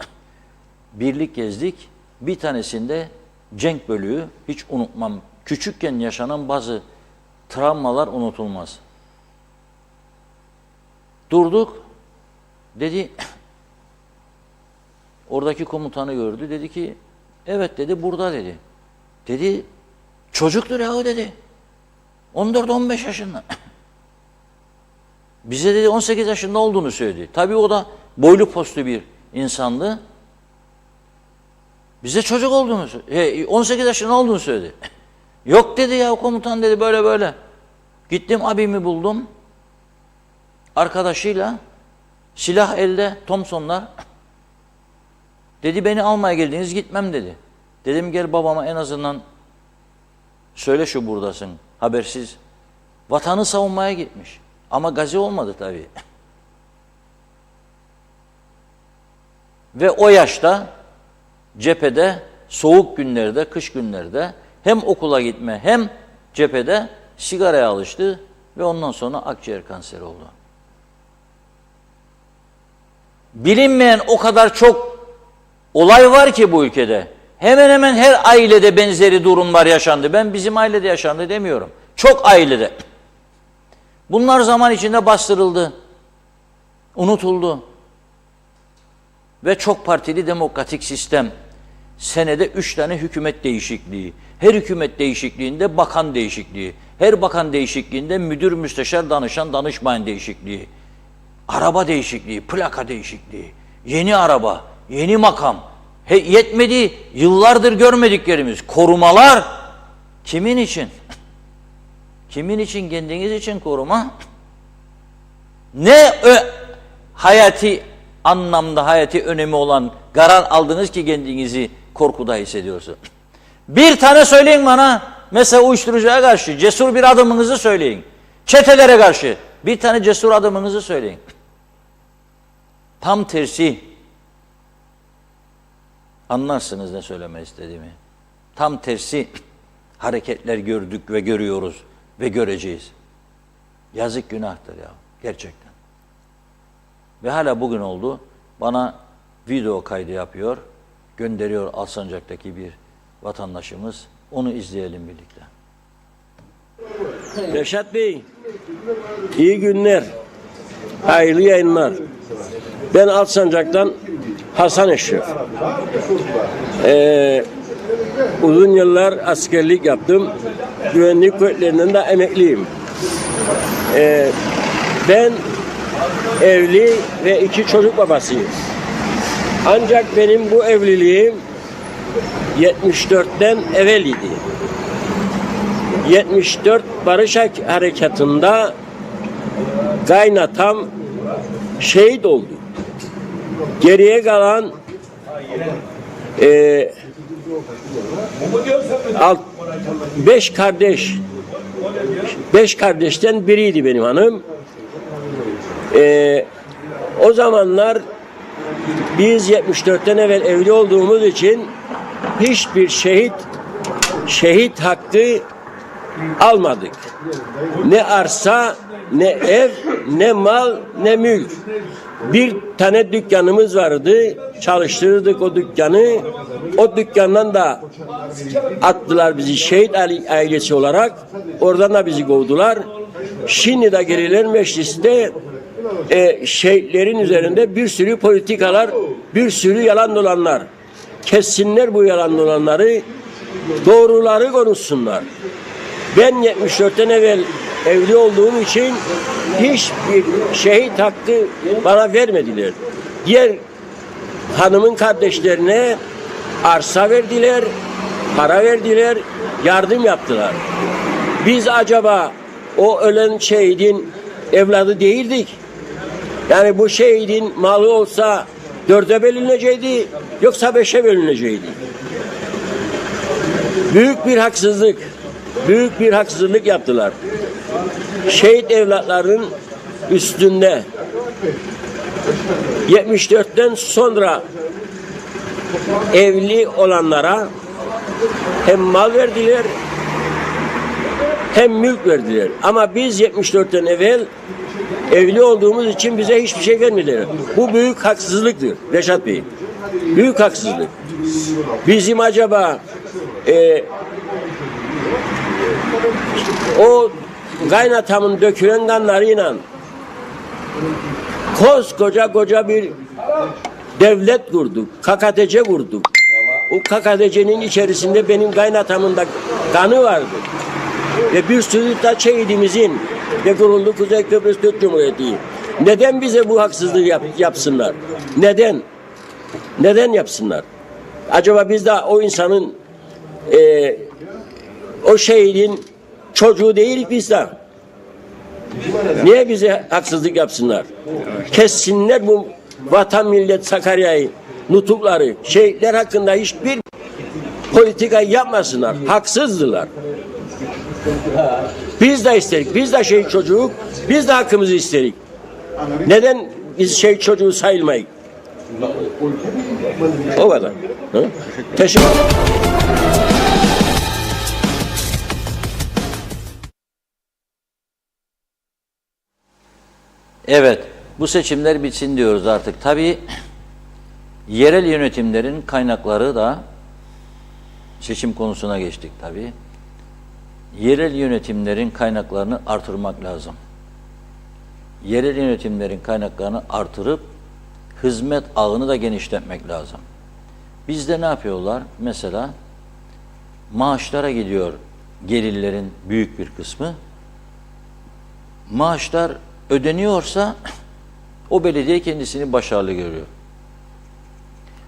birlik gezdik. Bir tanesinde Cenk bölüğü, hiç unutmam. Küçükken yaşanan bazı travmalar unutulmaz. Durduk. Dedi, oradaki komutanı gördü. Dedi ki, evet dedi, burada dedi. Dedi, çocuktur yahu dedi. 14-15 yaşında. Bize dedi 18 yaşında olduğunu söyledi. Tabii o da boylu postlu bir insandı. Bize çocuk olduğunu söyledi. 18 yaşında olduğunu söyledi. Yok dedi ya komutan dedi, böyle böyle. Gittim abimi buldum. Arkadaşıyla, silah elde, Thompsonlar. Dedi beni almaya geldiniz, gitmem dedi. Dedim gel babama en azından söyle şu buradasın, habersiz. Vatanı savunmaya gitmiş. Ama gazi olmadı tabii. Ve o yaşta cephede, soğuk günlerde, kış günlerde hem okula gitme hem cephede sigaraya alıştı ve ondan sonra akciğer kanseri oldu. Bilinmeyen o kadar çok olay var ki bu ülkede. Hemen hemen her ailede benzeri durumlar yaşandı. Ben bizim ailede yaşandı demiyorum. Çok ailede. Bunlar zaman içinde bastırıldı, unutuldu. Ve çok partili demokratik sistem. Senede 3 tane hükümet değişikliği. Her hükümet değişikliğinde bakan değişikliği. Her bakan değişikliğinde müdür, müsteşar, danışan, danışmayan değişikliği. Araba değişikliği, plaka değişikliği. Yeni araba, yeni makam. Yetmedi, yıllardır görmediklerimiz. Korumalar. Kimin için? Kimin için? Kendiniz için koruma. Ne hayati anlamda hayati önemi olan karar aldınız ki kendinizi korkuda hissediyorsunuz? Bir tane söyleyin bana. Mesela uyuşturucuya karşı cesur bir adımınızı söyleyin. Çetelere karşı bir tane cesur adımınızı söyleyin. Tam tersi. Anlarsınız ne söylemek istediğimi. Tam tersi hareketler gördük ve görüyoruz ve göreceğiz. Yazık, günahtır ya gerçekten. Ve hala bugün oldu. Bana video kaydı yapıyor, gönderiyor Alsancak'taki bir vatandaşımız. Onu izleyelim birlikte. Reşat Bey, iyi günler, hayırlı yayınlar. Ben Alsancak'tan Hasan Eşref. Uzun yıllar askerlik yaptım. Güvenlik kuvvetlerinden de emekliyim. Ben evli ve 2 çocuk babasıyım. Ancak benim bu evliliğim 74'ten evvel idi. 74 Barış Harekatı'nda kaynatam şehit oldu. Geriye kalan 5 kardeşten biriydi benim hanım. O zamanlar biz 74'ten evvel evli olduğumuz için hiçbir şehit hakkı almadık. Ne arsa, ne ev, ne mal, ne mülk. Bir tane dükkanımız vardı. Çalıştırırdık o dükkanı. O dükkandan da attılar bizi şehit ailesi olarak. Oradan da bizi kovdular. Şimdi de Geriler Meclisi'nde şehitlerin üzerinde bir sürü politikalar, bir sürü yalan dolanlar. Kessinler bu yalan dolanları, doğruları konuşsunlar. Ben 74'ten evvel evli olduğum için hiçbir şehit hakkı bana vermediler. Diğer hanımın kardeşlerine arsa verdiler, para verdiler, yardım yaptılar. Biz acaba o ölen şehidin evladı değildik. Yani bu şehidin malı olsa 4'e bölünecekti, yoksa 5'e bölünecekti. Büyük bir haksızlık. Büyük bir haksızlık yaptılar. Şehit evlatların üstünde 74'ten sonra evli olanlara hem mal verdiler hem mülk verdiler. Ama biz 74'ten evvel evli olduğumuz için bize hiçbir şey vermediler. Bu büyük haksızlıktır Reşat Bey. Büyük haksızlık. Bizim acaba o kaynatamın dökülen kanlarıyla koca bir devlet kurduk. KKTC kurduk. O KKTC'nin içerisinde benim kaynatamın da kanı vardı. Ve bir sürü de şehidimizin ve kuruldu Kuzey Kıbrıs Türk Cumhuriyeti. Neden bize bu haksızlığı yapsınlar? Neden? Neden yapsınlar? Acaba biz de o insanın o şehidin çocuğu değil biz de. Niye bize haksızlık yapsınlar? Kessinler bu vatan millet Sakarya'yı, nutukları, şehitler hakkında hiçbir politika yapmasınlar. Haksızdılar. Biz de isterik. Biz de şehit çocuğu, biz de hakkımızı isterik. Neden biz şehit çocuğu sayılmayız? O kadar. Hı? Teşekkür ederim. Evet, bu seçimler bitsin diyoruz artık. Tabii yerel yönetimlerin kaynakları da seçim konusuna geçtik tabii. Yerel yönetimlerin kaynaklarını artırmak lazım. Yerel yönetimlerin kaynaklarını artırıp hizmet ağını da genişletmek lazım. Bizde ne yapıyorlar? Mesela maaşlara gidiyor gelirlerin büyük bir kısmı. Maaşlar ödeniyorsa o belediye kendisini başarılı görüyor.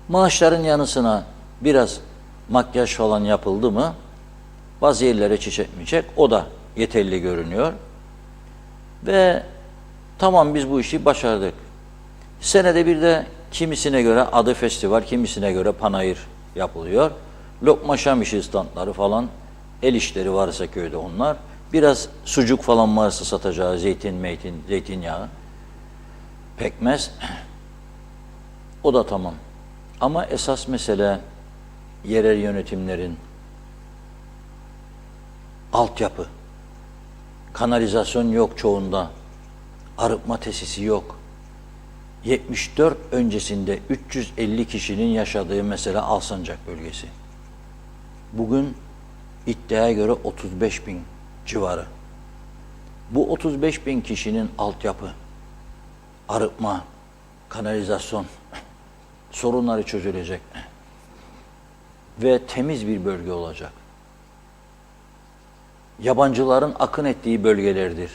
Maaşların yanısına biraz makyaj falan yapıldı mı bazı yerlere çiçek miçek o da yeterli görünüyor. Ve tamam biz bu işi başardık. Senede bir de kimisine göre adı festival, kimisine göre panayır yapılıyor. Lokma şam işi standları falan, el işleri varsa köyde onlar. Biraz sucuk falan varsa satacağı, zeytinyağı, pekmez. O da tamam. Ama esas mesele yerel yönetimlerin altyapı. Kanalizasyon yok çoğunda. Arıtma tesisi yok. 74 öncesinde 350 kişinin yaşadığı mesela Alsancak bölgesi. Bugün iddiaya göre 35 bin civarı. Bu 35 bin kişinin altyapı, arıtma, kanalizasyon sorunları çözülecek ve temiz bir bölge olacak. Yabancıların akın ettiği bölgelerdir.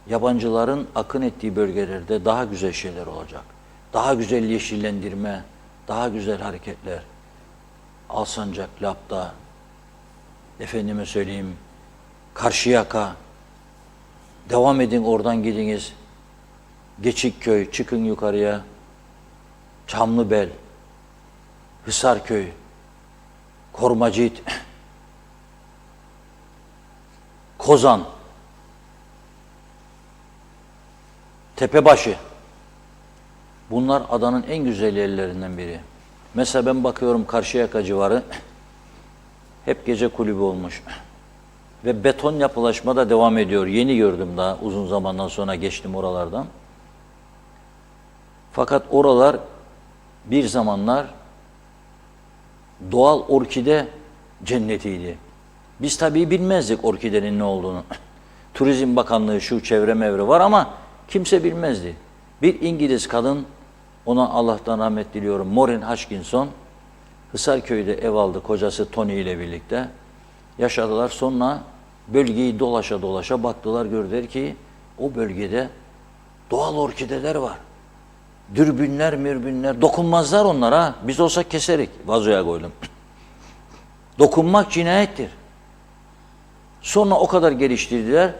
Yabancıların akın ettiği bölgelerde daha güzel şeyler olacak. Daha güzel yeşillendirme, daha güzel hareketler. Alsancak, Lapta, efendime söyleyeyim, Karşıyaka, devam edin oradan gidiniz. Geçikköy, çıkın yukarıya, Çamlıbel, Hisarköy, Kormacit, Kozan, Tepebaşı. Bunlar adanın en güzel yerlerinden biri. Mesela ben bakıyorum Karşıyaka civarı hep gece kulübü olmuş. Ve beton yapılaşma da devam ediyor. Yeni gördüm daha uzun zamandan sonra geçtim oralardan. Fakat oralar bir zamanlar doğal orkide cennetiydi. Biz tabii bilmezdik orkidenin ne olduğunu. Turizm Bakanlığı şu çevre mevre var ama kimse bilmezdi. Bir İngiliz kadın, ona Allah'tan rahmet diliyorum, Maureen Hutchinson, Hisarköy'de ev aldı kocası Tony ile birlikte. Yaşadılar, sonra bölgeyi dolaşa dolaşa baktılar, gördüler ki o bölgede doğal orkideler var. Dürbünler, mürbünler, dokunmazlar onlara. Biz olsa keserik, vazoya koydum. Dokunmak cinayettir. Sonra o kadar geliştirdiler.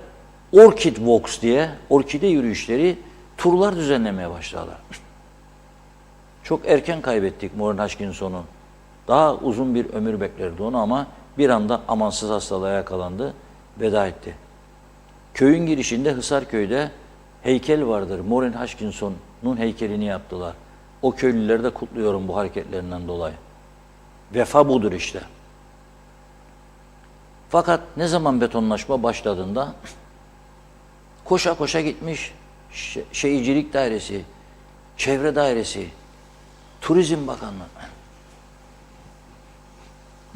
Orchid Walks diye, orkide yürüyüşleri, turlar düzenlemeye başladılar. Çok erken kaybettik Maureen Hutchinson'u. Daha uzun bir ömür beklerdi onu ama bir anda amansız hastalığa yakalandı, veda etti. Köyün girişinde Hisarköy'de heykel vardır. Maureen Hutchinson'un heykelini yaptılar. O köylüleri de kutluyorum bu hareketlerinden dolayı. Vefa budur işte. Fakat ne zaman betonlaşma başladığında koşa koşa gitmiş Şehircilik Dairesi, Çevre Dairesi, Turizm Bakanlığı.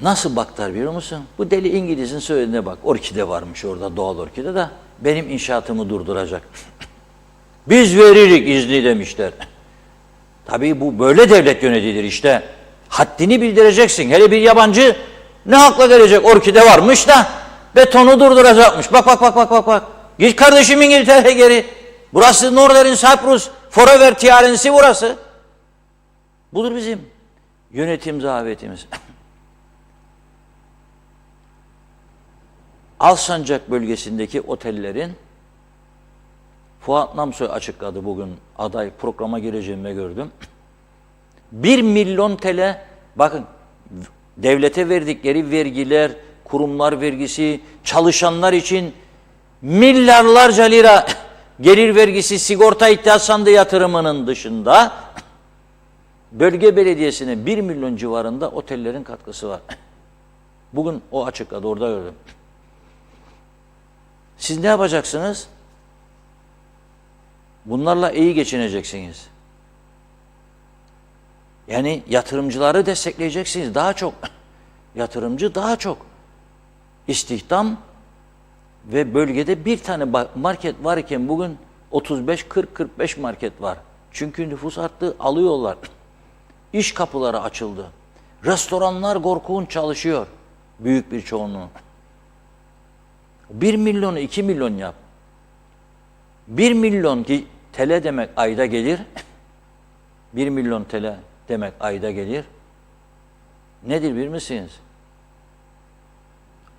Nasıl baktılar biliyor musun? Bu deli İngiliz'in söylediğine bak. Orkide varmış orada, doğal orkide de benim inşaatımı durduracak. Biz veririk izni demişler. Tabii bu böyle devlet yönetilir işte. Haddini bildireceksin. Hele bir yabancı ne hakla gelecek? Orkide varmış da betonu durduracakmış. Bak bak bak bak bak bak. Git kardeşim İngiltere'ye geri. Burası Northern Cyprus. Forever TRNC burası. Budur bizim yönetim zafiyetimiz. Alsancak bölgesindeki otellerin Fuat Namsoy açıkladı bugün, aday programa gireceğimi gördüm. 1 milyon TL, bakın devlete verdikleri vergiler, kurumlar vergisi, çalışanlar için milyarlarca lira gelir vergisi, sigorta ihtiyaç sandığı yatırımının dışında bölge belediyesine 1 milyon civarında otellerin katkısı var. Bugün o açıkladı, orada gördüm. Siz ne yapacaksınız? Bunlarla iyi geçineceksiniz. Yani yatırımcıları destekleyeceksiniz. Daha çok yatırımcı, daha çok istihdam ve bölgede bir tane market varken bugün 35, 40, 45 market var. Çünkü nüfus arttı, alıyorlar. İş kapıları açıldı. Restoranlar korkunç çalışıyor. Büyük bir çoğunluğu. 1 milyonu 2 milyon yap. 1 milyon TL demek ayda gelir. 1 milyon TL demek ayda gelir. Nedir bilir misiniz?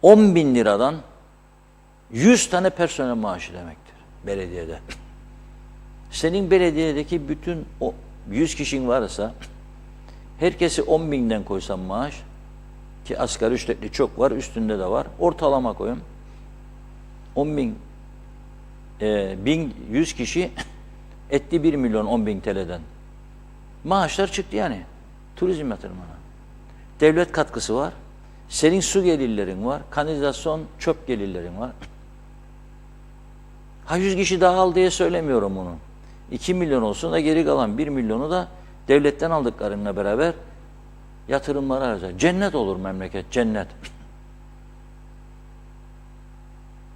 10 bin liradan 100 tane personel maaşı demektir belediyede. Senin belediyedeki bütün o 100 kişin varsa herkesi 10.000'den koysam maaş, ki asgari ücretli çok var, üstünde de var. Ortalama koyun. 10.000 100 kişi etti 1 milyon 10.000 TL'den. Maaşlar çıktı yani. Turizm yatırımına. Devlet katkısı var. Senin su gelirlerin var. Kanalizasyon, çöp gelirlerin var. Ha 100 kişi daha al diye söylemiyorum bunu. 2 milyon olsun da geri kalan 1 milyonu da devletten aldıklarınla beraber yatırımlara harcar. Cennet olur memleket, cennet.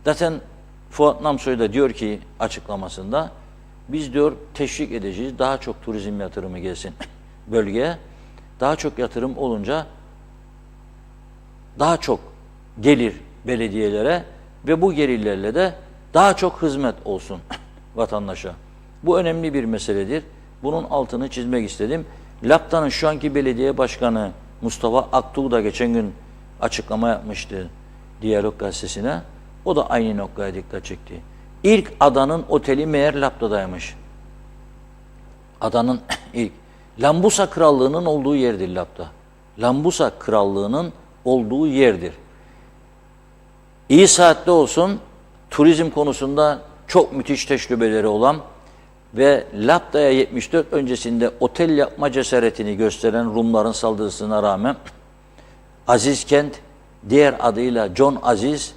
Zaten Fuat Namsoy da diyor ki açıklamasında, biz diyor teşvik edeceğiz, daha çok turizm yatırımı gelsin bölgeye. Daha çok yatırım olunca daha çok gelir belediyelere ve bu gelirlerle de daha çok hizmet olsun vatandaşa. Bu önemli bir meseledir. Bunun altını çizmek istedim. Lapta'nın şu anki belediye başkanı Mustafa Aktuğ da geçen gün açıklama yapmıştı Diyalog Gazetesi'ne. O da aynı noktaya dikkat çekti. İlk adanın oteli meğer Lapta'daymış. Adanın ilk. Lambusa Krallığı'nın olduğu yerdir Lapta. Lambusa Krallığı'nın olduğu yerdir. İyi saatte olsun, turizm konusunda çok müthiş tecrübeleri olan ve Lapta'ya 74 öncesinde otel yapma cesaretini gösteren Rumların saldırısına rağmen Aziz Kent, diğer adıyla John Aziz,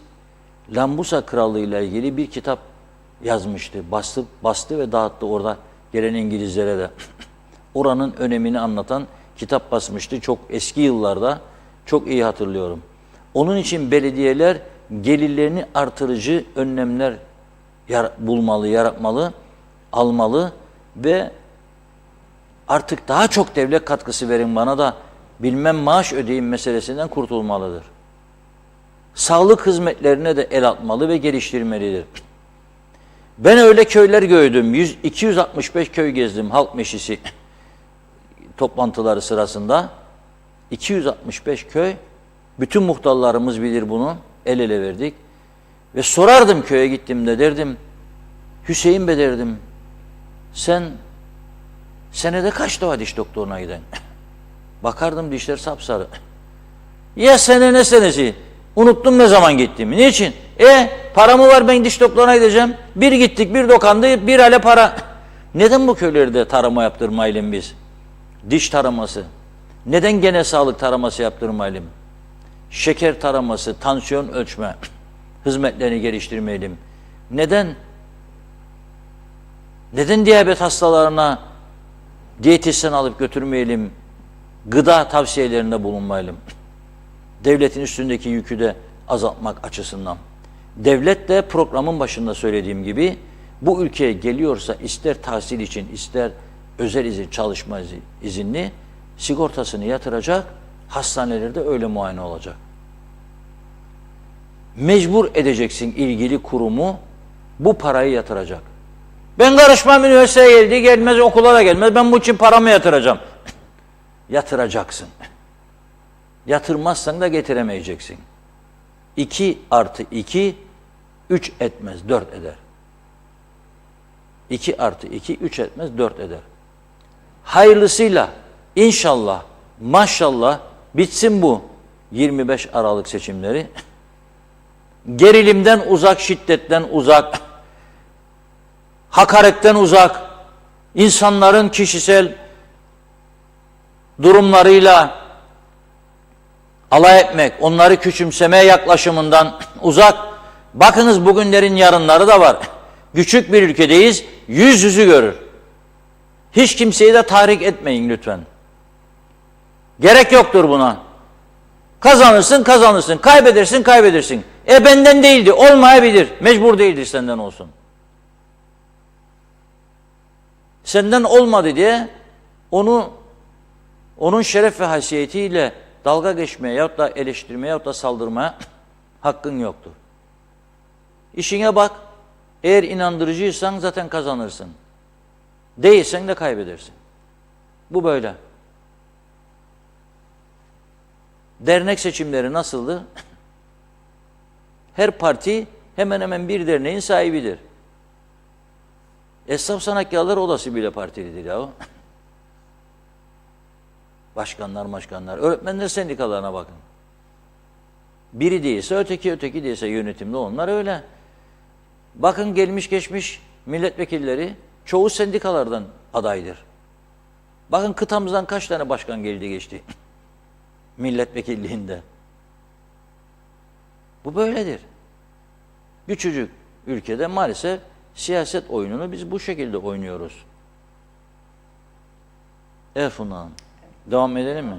Lambusa Krallığı ile ilgili bir kitap yazmıştı. Bastı ve dağıttı orada gelen İngilizlere de. Oranın önemini anlatan kitap basmıştı. Çok eski yıllarda, çok iyi hatırlıyorum. Onun için belediyeler gelirlerini artırıcı önlemler bulmalı, yaratmalı, almalı ve artık daha çok devlet katkısı verin bana da bilmem maaş ödeyin meselesinden kurtulmalıdır. Sağlık hizmetlerine de el atmalı ve geliştirmelidir. Ben öyle köyler gördüm. 265 köy gezdim halk meclisi toplantıları sırasında. 265 köy. Bütün muhtarlarımız bilir bunu. El ele verdik. Ve sorardım köye gittiğimde, derdim Hüseyin be derdim, sen senede kaç defa diş doktoruna giden? Bakardım dişler sapsarı. Ya sene ne senesi? Unuttum ne zaman gittiğimi. Niçin? Paramı var, ben diş doktoruna gideceğim. Bir gittik, bir dokandı, bir hale para. Neden bu köylerde tarama yaptırmayalım biz? Diş taraması. Neden genel sağlık taraması yaptırmayalım? Şeker taraması, tansiyon ölçme hizmetlerini geliştirmeyelim. Neden diyabet hastalarına diyetisyen alıp götürmeyelim? Gıda tavsiyelerinde bulunmayalım. Devletin üstündeki yükü de azaltmak açısından. Devlet de programın başında söylediğim gibi bu ülkeye geliyorsa ister tahsil için ister özel izin, çalışma izinli sigortasını yatıracak, hastanelerde öyle muayene olacak. Mecbur edeceksin ilgili kurumu bu parayı yatıracak. Ben karışmam, üniversiteye geldi gelmez, okula da gelmez, ben bu için paramı yatıracağım. Yatıracaksın. Yatırmazsan da getiremeyeceksin. 2 + 2 3 etmez, 4 eder. 2 + 2 3 etmez, 4 eder. Hayırlısıyla inşallah, maşallah bitsin bu 25 Aralık seçimleri. Gerilimden uzak, şiddetten uzak, hakaretten uzak, insanların kişisel durumlarıyla alay etmek, onları küçümsemeye yaklaşımından uzak. Bakınız bugünlerin yarınları da var. Küçük bir ülkedeyiz, yüz yüzü görür. Hiç kimseyi de tahrik etmeyin lütfen. Gerek yoktur buna. Kazanırsın, kazanırsın. Kaybedersin, kaybedersin. Benden değildi, olmayabilir. Mecbur değildir senden olsun. Senden olmadı diye onun şeref ve haysiyetiyle dalga geçmeye yahut da eleştirmeye yahut da saldırmaya hakkın yoktur. İşine bak. Eğer inandırıcıysan zaten kazanırsın. Değilsen de kaybedersin. Bu böyle. Dernek seçimleri nasıldı? Her parti hemen hemen bir derneğin sahibidir. Esnaf Sanatkarlar Odası bile partilidir ya. Başkanlar. Öğretmenler sendikalarına bakın. Biri değilse öteki, öteki değilse yönetimde onlar öyle. Bakın gelmiş geçmiş milletvekilleri çoğu sendikalardan adaydır. Bakın kıtamızdan kaç tane başkan geldi geçti milletvekilliğinde. Bu böyledir. Küçücük ülkede maalesef siyaset oyununu biz bu şekilde oynuyoruz. Evet Funda Hanım. Devam edelim mi?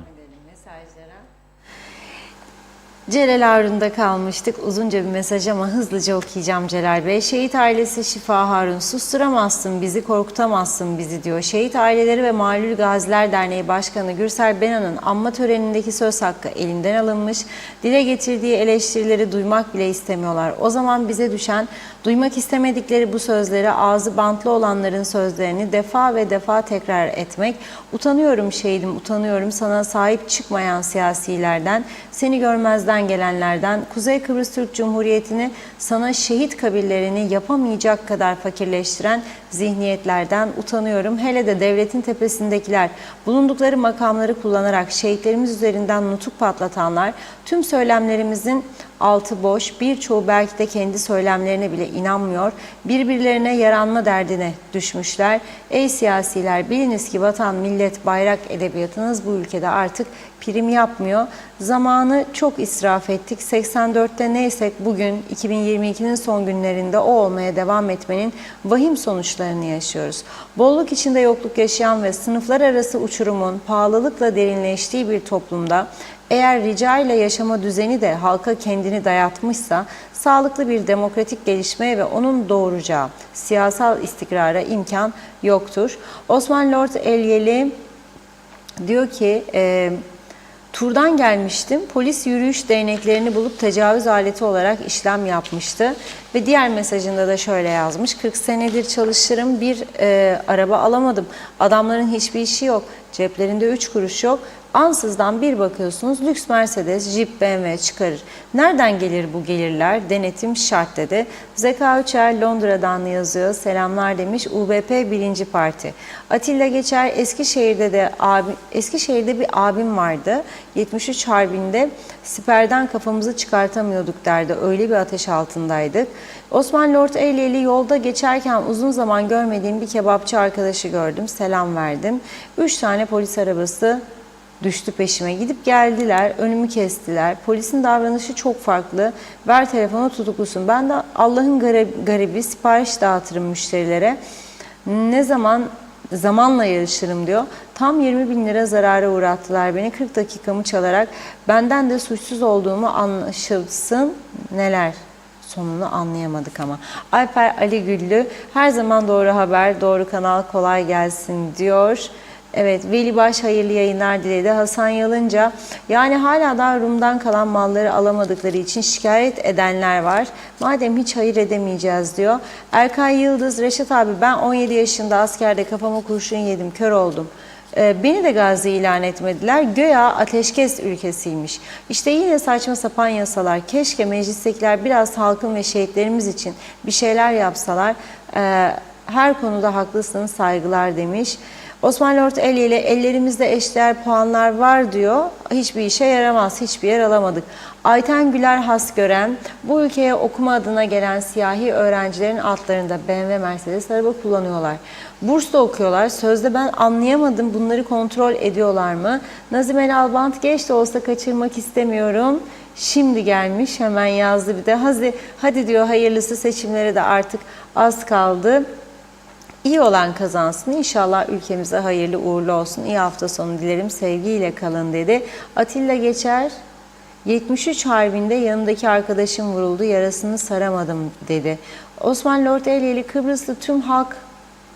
Celal Harun'da kalmıştık. Uzunca bir mesaj ama hızlıca okuyacağım Celal Bey. Şehit ailesi Şifa Harun, susturamazsın bizi, korkutamazsın bizi diyor. Şehit Aileleri ve Malul Gaziler Derneği Başkanı Gürsel Benan'ın anma törenindeki söz hakkı elinden alınmış. Dile getirdiği eleştirileri duymak bile istemiyorlar. O zaman bize düşen duymak istemedikleri bu sözleri, ağzı bantlı olanların sözlerini defa ve defa tekrar etmek. Utanıyorum şehidim, utanıyorum sana sahip çıkmayan siyasilerden, seni görmezden gelenlerden, Kuzey Kıbrıs Türk Cumhuriyeti'ni sana şehit kabirlerini yapamayacak kadar fakirleştiren zihniyetlerden utanıyorum. Hele de devletin tepesindekiler, bulundukları makamları kullanarak şehitlerimiz üzerinden nutuk patlatanlar, tüm söylemlerimizin altı boş, birçoğu belki de kendi söylemlerine bile inanmıyor, birbirlerine yaranma derdine düşmüşler. Ey siyasiler, biliniz ki vatan, millet, bayrak edebiyatınız bu ülkede artık prim yapmıyor. Zamanı çok israf ettik. 84'te neysek bugün 2022'nin son günlerinde o olmaya devam etmenin vahim sonuçlarını yaşıyoruz. Bolluk içinde yokluk yaşayan ve sınıflar arası uçurumun pahalılıkla derinleştiği bir toplumda eğer rica ile yaşama düzeni de halka kendini dayatmışsa sağlıklı bir demokratik gelişmeye ve onun doğuracağı siyasal istikrara imkan yoktur. Osman Lord Elyeli diyor ki turdan gelmiştim. Polis yürüyüş değneklerini bulup tecavüz aleti olarak işlem yapmıştı. Ve diğer mesajında da şöyle yazmış. 40 senedir çalışırım, bir araba alamadım. Adamların hiçbir işi yok. Ceplerinde 3 kuruş yok. Ansızdan bir bakıyorsunuz lüks Mercedes, Jeep, BMW çıkarır. Nereden gelir bu gelirler? Denetim şart dedi. Zeka Üçer Londra'dan yazıyor. Selamlar demiş. UBP 1. Parti. Atilla Geçer Eskişehir'de bir abim vardı. 73 Harbi'nde siperden kafamızı çıkartamıyorduk derdi. Öyle bir ateş altındaydık. Osman Lord Eyleyli yolda geçerken uzun zaman görmediğim bir kebapçı arkadaşı gördüm. Selam verdim. 3 tane polis arabası düştü peşime. Gidip geldiler, önümü kestiler. Polisin davranışı çok farklı. Ver telefonu, tutuklusun. Ben de Allah'ın garibi sipariş dağıtırım müşterilere. Ne zaman zamanla yarışırım diyor. Tam 20.000 lira zarara uğrattılar beni. 40 dakikamı çalarak benden de suçsuz olduğumu anlaşılsın neler. Sonunu anlayamadık ama. Alper Ali Güllü her zaman doğru haber, doğru kanal, kolay gelsin diyor. Evet, Veli Baş hayırlı yayınlar diledi. Hasan Yalınca, yani hala da Rum'dan kalan malları alamadıkları için şikayet edenler var. Madem hiç hayır edemeyeceğiz diyor. Erkay Yıldız, Reşat abi ben 17 yaşında askerde kafama kurşun yedim, kör oldum. Beni de gazi ilan etmediler. Göya ateşkes ülkesiymiş. İşte yine saçma sapan yasalar. Keşke meclistekiler biraz halkın ve şehitlerimiz için bir şeyler yapsalar. Her konuda haklısınız, saygılar demiş. Osman Lord Elyeli ellerimizde eşdeğer puanlar var diyor. Hiçbir işe yaramaz, hiçbir yer alamadık. Ayten Güler Hasgören, bu ülkeye okuma adına gelen siyahi öğrencilerin altlarında BMW, Mercedes araba kullanıyorlar. Burs'ta okuyorlar. Sözde ben anlayamadım, bunları kontrol ediyorlar mı? Nazım El Albant, geç de olsa kaçırmak istemiyorum. Şimdi gelmiş, hemen yazdı bir de. Hadi diyor, hayırlısı, seçimlere de artık az kaldı. İyi olan kazansın. İnşallah ülkemize hayırlı uğurlu olsun. İyi hafta sonu dilerim. Sevgiyle kalın dedi. Atilla Geçer, 73 Harbi'nde yanımdaki arkadaşım vuruldu. Yarasını saramadım dedi. Osman Lord Elyeli, Kıbrıslı tüm halk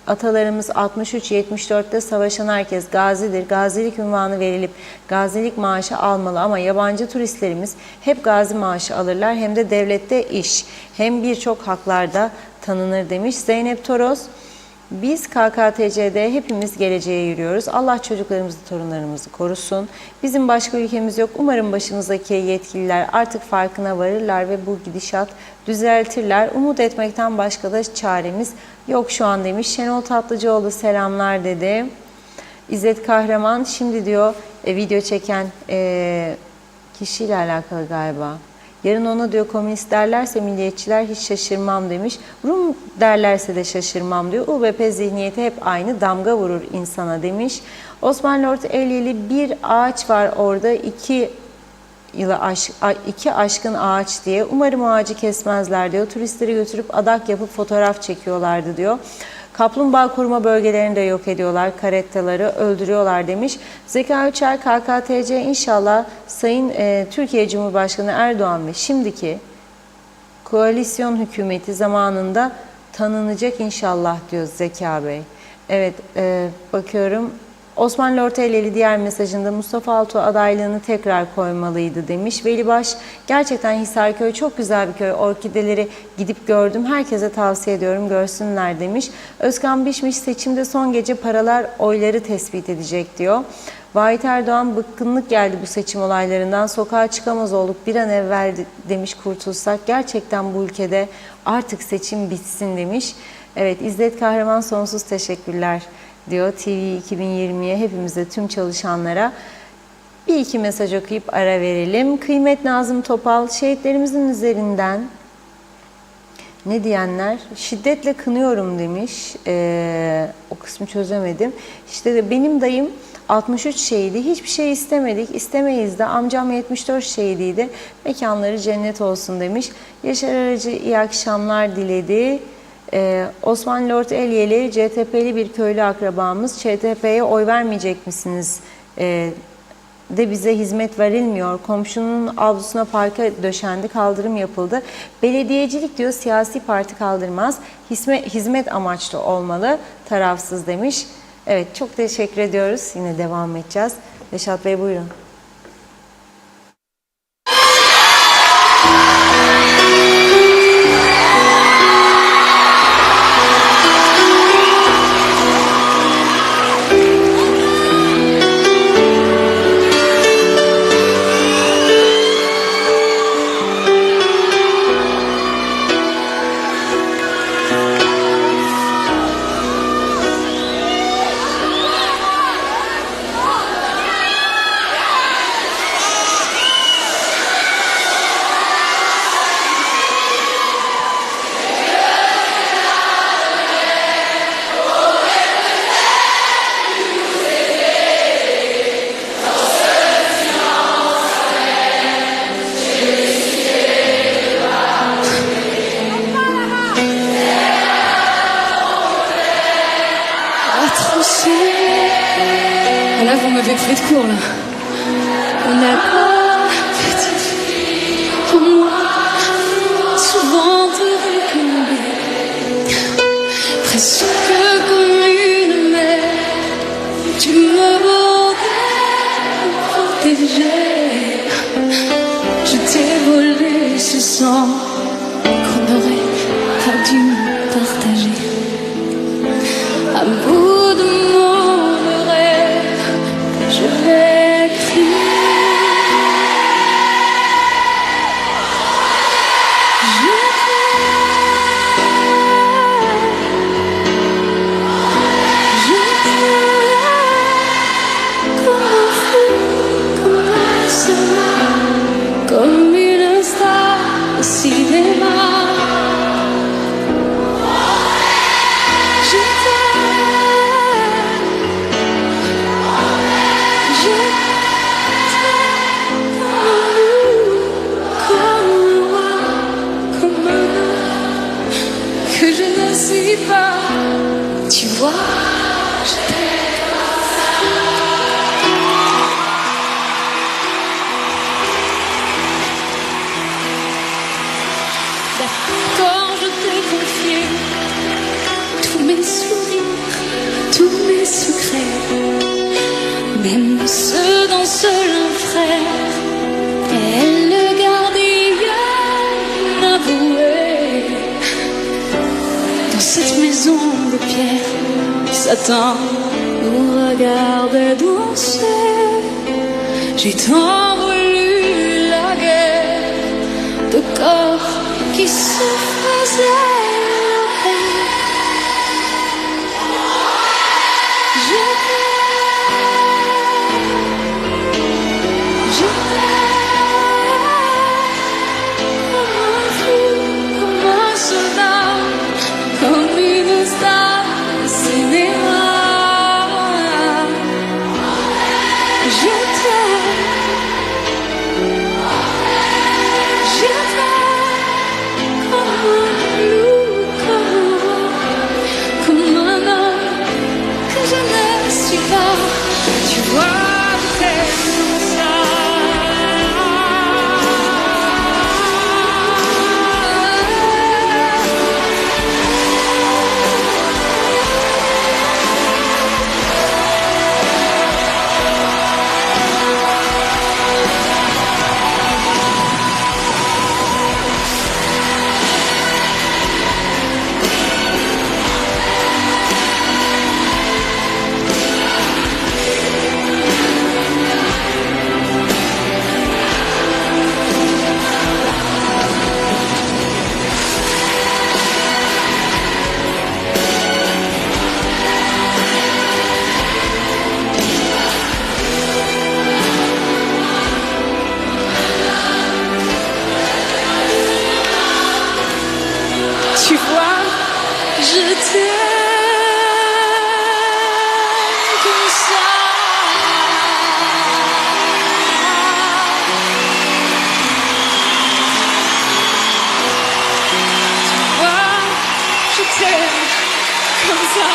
atalarımız 63-74'te savaşan herkes gazidir. Gazilik unvanı verilip gazilik maaşı almalı ama yabancı turistlerimiz hep gazi maaşı alırlar. Hem de devlette iş, hem birçok haklarda tanınır demiş. Zeynep Toros, Biz KKTC'de hepimiz geleceğe yürüyoruz. Allah çocuklarımızı, torunlarımızı korusun. Bizim başka ülkemiz yok. Umarım başımızdaki yetkililer artık farkına varırlar ve bu gidişat düzeltirler. Umut etmekten başka da çaremiz yok şu an demiş. Şenol Tatlıcıoğlu selamlar dedi. İzzet Kahraman şimdi diyor video çeken kişiyle alakalı galiba. Yarın ona diyor komünist derlerse milliyetçiler hiç şaşırmam demiş. Rum derlerse de şaşırmam diyor. UBP zihniyeti hep aynı damga vurur insana demiş. Osman Lord Elyeli bir ağaç var orada iki aşkın ağaç diye. Umarım ağacı kesmezler diyor. Turistleri götürüp adak yapıp fotoğraf çekiyorlardı diyor. Kaplumbağa koruma bölgelerini de yok ediyorlar. Karettaları öldürüyorlar demiş. Zeka Uçar KKTC inşallah Sayın Türkiye Cumhurbaşkanı Erdoğan ve şimdiki koalisyon hükümeti zamanında tanınacak inşallah diyor Zeka Bey. Evet bakıyorum. Osman Lorteleli diğer mesajında Mustafa Altuğ adaylığını tekrar koymalıydı demiş. Velibaş gerçekten Hisarköy çok güzel bir köy. Orkideleri gidip gördüm. Herkese tavsiye ediyorum görsünler demiş. Özkan Bişmiş seçimde son gece paralar oyları tespit edecek diyor. Vahit Erdoğan bıkkınlık geldi bu seçim olaylarından. Sokağa çıkamaz olduk bir an evvel demiş kurtulsak. Gerçekten bu ülkede artık seçim bitsin demiş. Evet İzzet Kahraman sonsuz teşekkürler diyor TV 2020'ye hepimize tüm çalışanlara. Bir iki mesaj okuyup ara verelim. Kıymet Nazım Topal şehitlerimizin üzerinden ne diyenler şiddetle kınıyorum demiş. O kısmı çözemedim. İşte de benim dayım 63 şehidi. Hiçbir şey istemedik. İstemeyiz de. Amcam 74 şehidiydi. Mekanları cennet olsun demiş. Yaşar Aracı iyi akşamlar diledi. Osman Lord Elyeli, CTP'li bir köylü akrabamız. CTP'ye oy vermeyecek misiniz? De bize hizmet verilmiyor. Komşunun avlusuna parka döşendi, kaldırım yapıldı. Belediyecilik diyor siyasi parti kaldırmaz. Hizmet amaçlı olmalı, tarafsız demiş. Evet çok teşekkür ediyoruz. Yine devam edeceğiz. Reşat Bey buyurun. Là, vous m'avez pris de court, là. On n'a pas petite fille pour moi, souvent de reculer, presque comme une mère. Tu me voudrais me protéger. Je t'ai volé ce sang qu'on n'aurait pas dû partager. À bout de mon rêve, je l'ai écrit. Je t'aime comme un fou, comme un soleil, comme une star au cinéma. Tu vois, je t'aime comme ça. Quand je t'ai confié tous mes sourires, tous mes secrets, même ceux d'un seul frère, elle le gardien avoué. cette maison de pierre, Satan nous regarde danser. J'ai tant voulu la guerre de corps qui se faisaient la paix. Je Tu vois, je t'aime comme ça. Tu vois, je t'aime comme ça.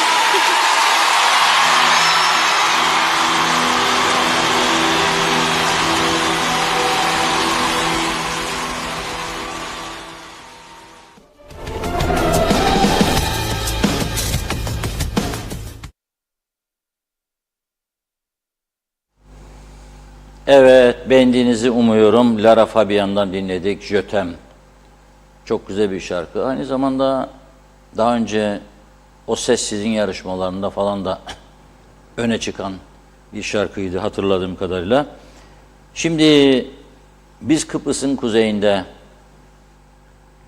Evet, beğendiğinizi umuyorum. Lara Fabian'dan dinledik. Je t'aime. Çok güzel bir şarkı. Aynı zamanda daha önce O Ses Sizin yarışmalarında falan da öne çıkan bir şarkıydı hatırladığım kadarıyla. Şimdi biz Kıbrıs'ın kuzeyinde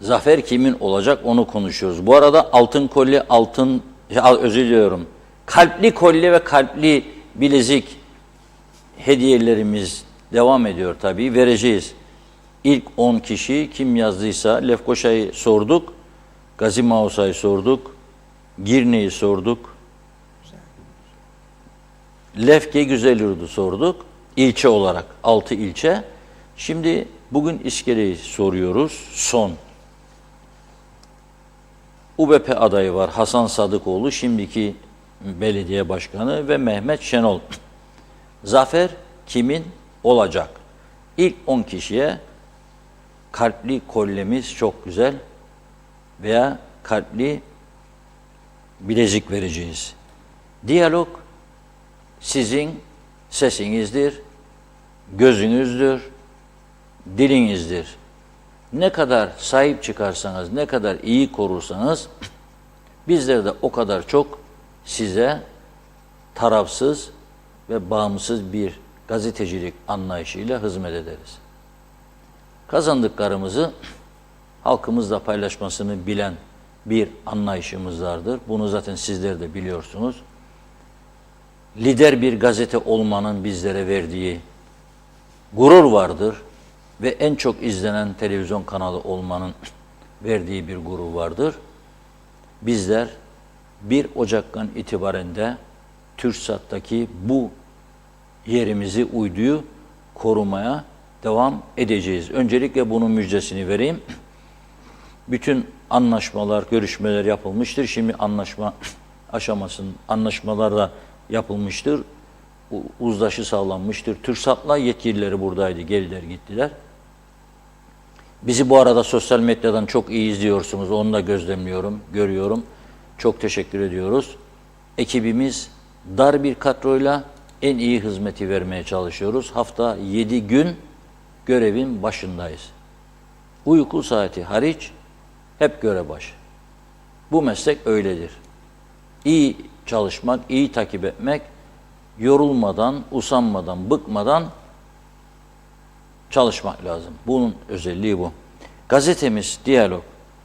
zafer kimin olacak onu konuşuyoruz. Bu arada altın kolye, özür diliyorum. Kalpli kolye ve kalpli bilezik hediyelerimiz devam ediyor tabii. Vereceğiz. İlk 10 kişi kim yazdıysa Lefkoşa'yı sorduk, Gazi Mausa'yı sorduk, Girne'yi sorduk, Lefke Güzelyurt'u sorduk. İlçe olarak 6 ilçe. Şimdi bugün İskele'yi soruyoruz. Son. UBP adayı var. Hasan Sadıkoğlu, şimdiki belediye başkanı ve Mehmet Şenol. Zafer kimin olacak? İlk 10 kişiye kalpli kolyemiz çok güzel veya kalpli bilezik vereceğiz. Diyalog sizin sesinizdir, gözünüzdür, dilinizdir. Ne kadar sahip çıkarsanız, ne kadar iyi korursanız bizler de o kadar çok size tarafsız ve bağımsız bir gazetecilik anlayışıyla hizmet ederiz. Kazandıklarımızı halkımızla paylaşmasını bilen bir anlayışımız vardır. Bunu zaten sizler de biliyorsunuz. Lider bir gazete olmanın bizlere verdiği gurur vardır ve en çok izlenen televizyon kanalı olmanın verdiği bir gurur vardır. Bizler 1 Ocak'tan itibaren de TürkSat'taki bu yerimizi, uyduyu korumaya devam edeceğiz. Öncelikle bunun müjdesini vereyim. Bütün anlaşmalar, görüşmeler yapılmıştır. Şimdi anlaşma aşamasının anlaşmalar da yapılmıştır. Uzlaşı sağlanmıştır. TürkSat'la yetkilileri buradaydı. Geldiler, gittiler. Bizi bu arada sosyal medyadan çok iyi izliyorsunuz. Onu da gözlemliyorum, görüyorum. Çok teşekkür ediyoruz. Ekibimiz dar bir kadroyla en iyi hizmeti vermeye çalışıyoruz. Hafta 7 gün görevin başındayız. Uyku saati hariç hep görev başı. Bu meslek öyledir. İyi çalışmak, iyi takip etmek, yorulmadan, usanmadan, bıkmadan çalışmak lazım. Bunun özelliği bu. Gazetemiz Diyalog.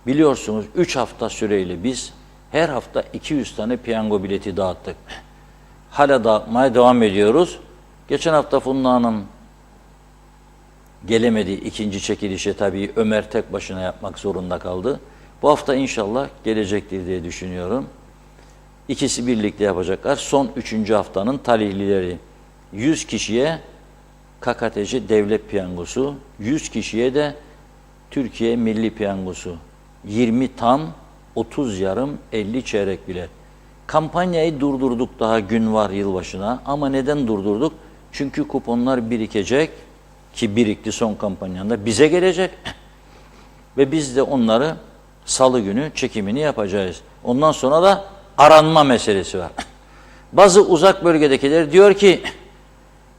Biliyorsunuz 3 hafta süreyle biz her hafta 200 tane piyango bileti dağıttık. Hala dağıtmaya devam ediyoruz. Geçen hafta Funda Hanım gelemedi ikinci çekilişe, tabii Ömer tek başına yapmak zorunda kaldı. Bu hafta inşallah gelecektir diye düşünüyorum. İkisi birlikte yapacaklar. Son 3. haftanın talihlileri. 100 kişiye KKTC Devlet Piyangosu, 100 kişiye de Türkiye Milli Piyangosu. 20 tam, 30 yarım, 50 çeyrek bilet. Kampanyayı durdurduk, daha gün var yılbaşına. Ama neden durdurduk? Çünkü kuponlar birikecek, ki birikti son kampanyanda, bize gelecek. Ve biz de onları salı günü çekimini yapacağız. Ondan sonra da aranma meselesi var. Bazı uzak bölgedekiler diyor ki,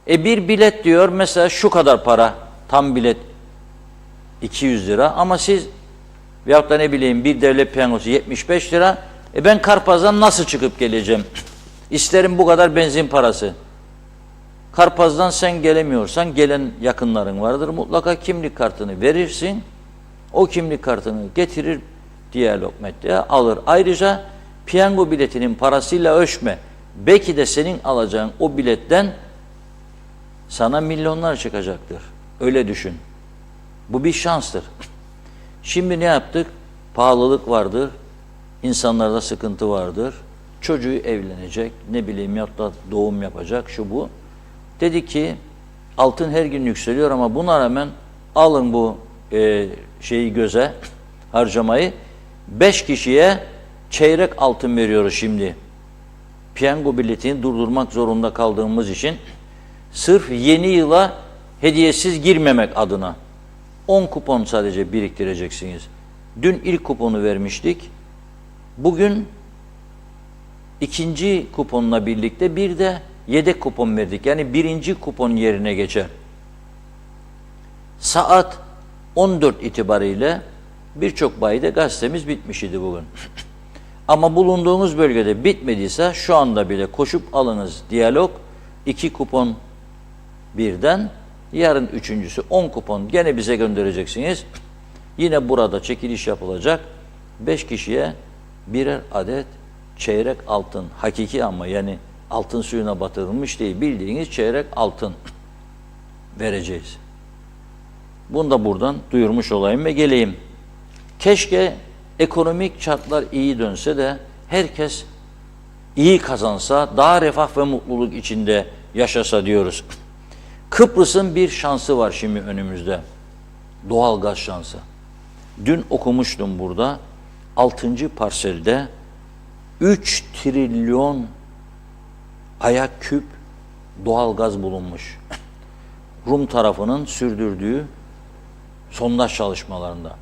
bir bilet diyor mesela şu kadar para, tam bilet 200 lira ama siz veyahut da ne bileyim bir devlet piyangosu 75 lira, ben Karpaz'dan nasıl çıkıp geleceğim? İsterim bu kadar benzin parası. Karpaz'dan sen gelemiyorsan gelen yakınların vardır. Mutlaka kimlik kartını verirsin. O kimlik kartını getirir Diyalog Medya'ya alır. Ayrıca piyango biletinin parasıyla ölçme. Belki de senin alacağın o biletten sana milyonlar çıkacaktır. Öyle düşün. Bu bir şanstır. Şimdi ne yaptık? Pahalılık vardır. İnsanlarda sıkıntı vardır. Çocuğu evlenecek, ne bileyim ya da doğum yapacak, şu bu. Dedi ki altın her gün yükseliyor ama buna rağmen alın bu şeyi göze, harcamayı. 5 kişiye çeyrek altın veriyoruz şimdi. Piyango biletini durdurmak zorunda kaldığımız için sırf yeni yıla hediyesiz girmemek adına 10 kupon sadece biriktireceksiniz. Dün ilk kuponu vermiştik. Bugün ikinci kuponla birlikte bir de yedek kupon verdik. Yani birinci kupon yerine geçer. Saat 14 itibariyle birçok bayide gazetemiz bitmiş idi bugün. Ama bulunduğunuz bölgede bitmediyse şu anda bile koşup alınız Diyalog. 2 kupon birden, yarın üçüncüsü 10 kupon gene bize göndereceksiniz. Yine burada çekiliş yapılacak. 5 kişiye birer adet çeyrek altın, hakiki ama yani altın suyuna batırılmış değil, bildiğiniz çeyrek altın vereceğiz. Bunu da buradan duyurmuş olayım ve geleyim. Keşke ekonomik şartlar iyi dönse de herkes iyi kazansa, daha refah ve mutluluk içinde yaşasa diyoruz. Kıbrıs'ın bir şansı var şimdi önümüzde. Doğal gaz şansı. Dün okumuştum burada. 6. parselde 3 trilyon ayak küp doğal gaz bulunmuş. Rum tarafının sürdürdüğü sondaj çalışmalarında.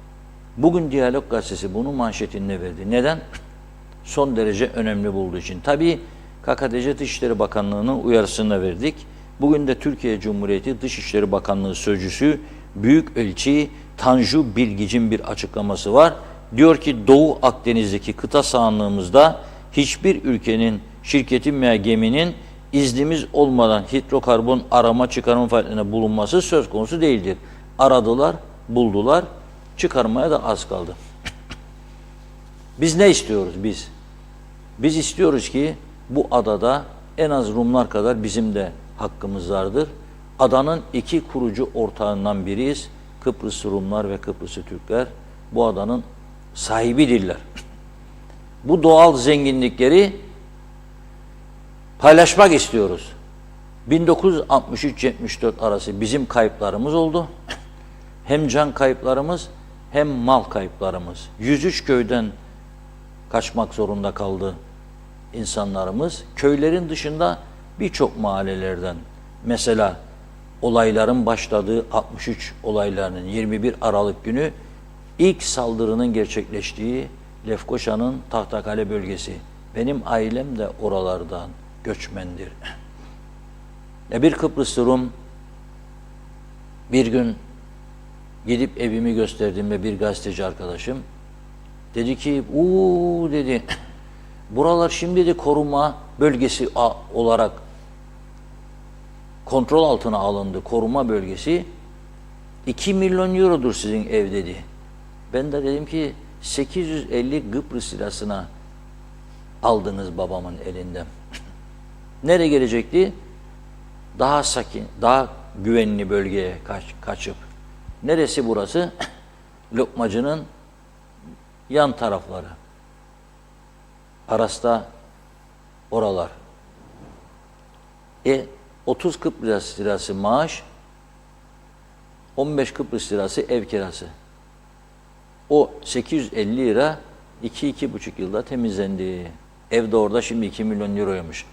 Bugün Diyalog Gazetesi bunu manşetinde verdi. Neden? Son derece önemli bulduğu için. Tabii KKTC Dışişleri Bakanlığı'nın uyarısını verdik. Bugün de Türkiye Cumhuriyeti Dışişleri Bakanlığı Sözcüsü Büyükelçi Tanju Bilgic'in bir açıklaması var. Diyor ki Doğu Akdeniz'deki kıta sahanlığımızda hiçbir ülkenin, şirketin veya geminin iznimiz olmadan hidrokarbon arama çıkarma faaliyetine bulunması söz konusu değildir. Aradılar, buldular, çıkarmaya da az kaldı. Biz ne istiyoruz biz? Biz istiyoruz ki bu adada en az Rumlar kadar bizim de hakkımız vardır. Adanın 2 kurucu ortağından biriyiz. Kıbrıs Rumlar ve Kıbrıs Türkler bu adanın sahibidirler. Bu doğal zenginlikleri paylaşmak istiyoruz. 1963-74 arası bizim kayıplarımız oldu. Hem can kayıplarımız hem mal kayıplarımız. 103 köyden kaçmak zorunda kaldı insanlarımız. Köylerin dışında birçok mahallelerden, mesela olayların başladığı 63 olaylarının 21 Aralık günü ilk saldırının gerçekleştiği Lefkoşa'nın Tahtakale bölgesi. Benim ailem de oralardan göçmendir. Bir Kıbrıslı Rum bir gün gidip evimi gösterdiğimde bir gazeteci arkadaşım Dedi ki, dedi, buralar şimdi de koruma bölgesi olarak kontrol altına alındı. Koruma bölgesi 2 milyon eurodur sizin ev dedi. Ben de dedim ki 850 Kıbrıs lirasına aldınız babamın elinden. Nereye gelecekti? Daha sakin, daha güvenli bölgeye kaçıp. Neresi burası? Lokmacı'nın yan tarafları. Aras'ta oralar. 30 Kıbrıs lirası maaş, 15 Kıbrıs lirası ev kirası. O 850 lira 2-2,5 yılda temizlendi. Ev de orada şimdi 2 milyon euroymuş.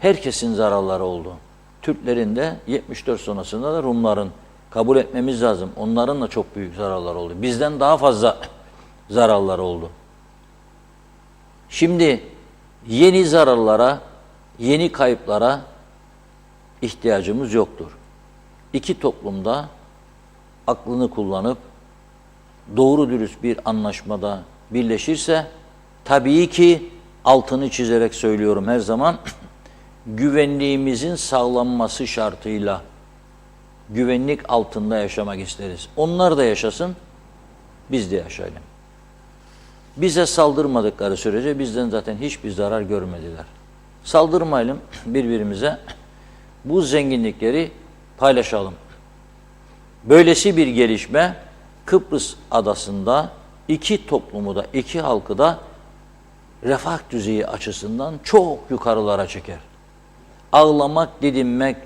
Herkesin zararları oldu. Türklerin de 74 sonrasında da Rumların, kabul etmemiz lazım. Onların da çok büyük zararlar oldu. Bizden daha fazla zararlar oldu. Şimdi yeni zararlara, yeni kayıplara ihtiyacımız yoktur. İki toplumda aklını kullanıp doğru dürüst bir anlaşmada birleşirse, tabii ki altını çizerek söylüyorum her zaman, güvenliğimizin sağlanması şartıyla güvenlik altında yaşamak isteriz. Onlar da yaşasın, biz de yaşayalım. Bize saldırmadıkları sürece bizden zaten hiçbir zarar görmediler. Saldırmayalım birbirimize, bu zenginlikleri paylaşalım. Böylesi bir gelişme Kıbrıs adasında iki toplumu da, iki halkı da refah düzeyi açısından çok yukarılara çeker. Ağlamak, didinmek,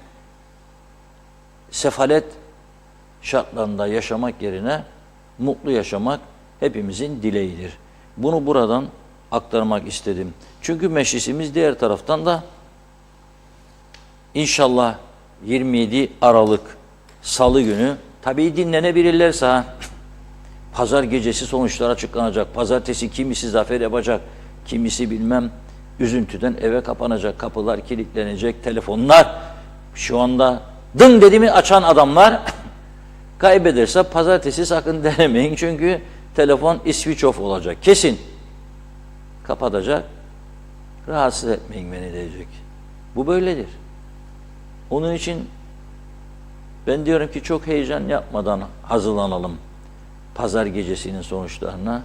sefalet şartlarında yaşamak yerine mutlu yaşamak hepimizin dileğidir. Bunu buradan aktarmak istedim. Çünkü meclisimiz diğer taraftan da İnşallah 27 Aralık Salı günü, tabii dinlenebilirlerse pazar gecesi sonuçlar açıklanacak. Pazartesi kimisi zafer yapacak, kimisi bilmem üzüntüden eve kapanacak, kapılar kilitlenecek, telefonlar şu anda dın dediğimi açan adamlar kaybederse pazartesi sakın denemeyin. Çünkü telefon switch off olacak. Kesin kapatacak, rahatsız etmeyin beni diyecek. Bu böyledir. Onun için ben diyorum ki çok heyecan yapmadan hazırlanalım pazar gecesinin sonuçlarına.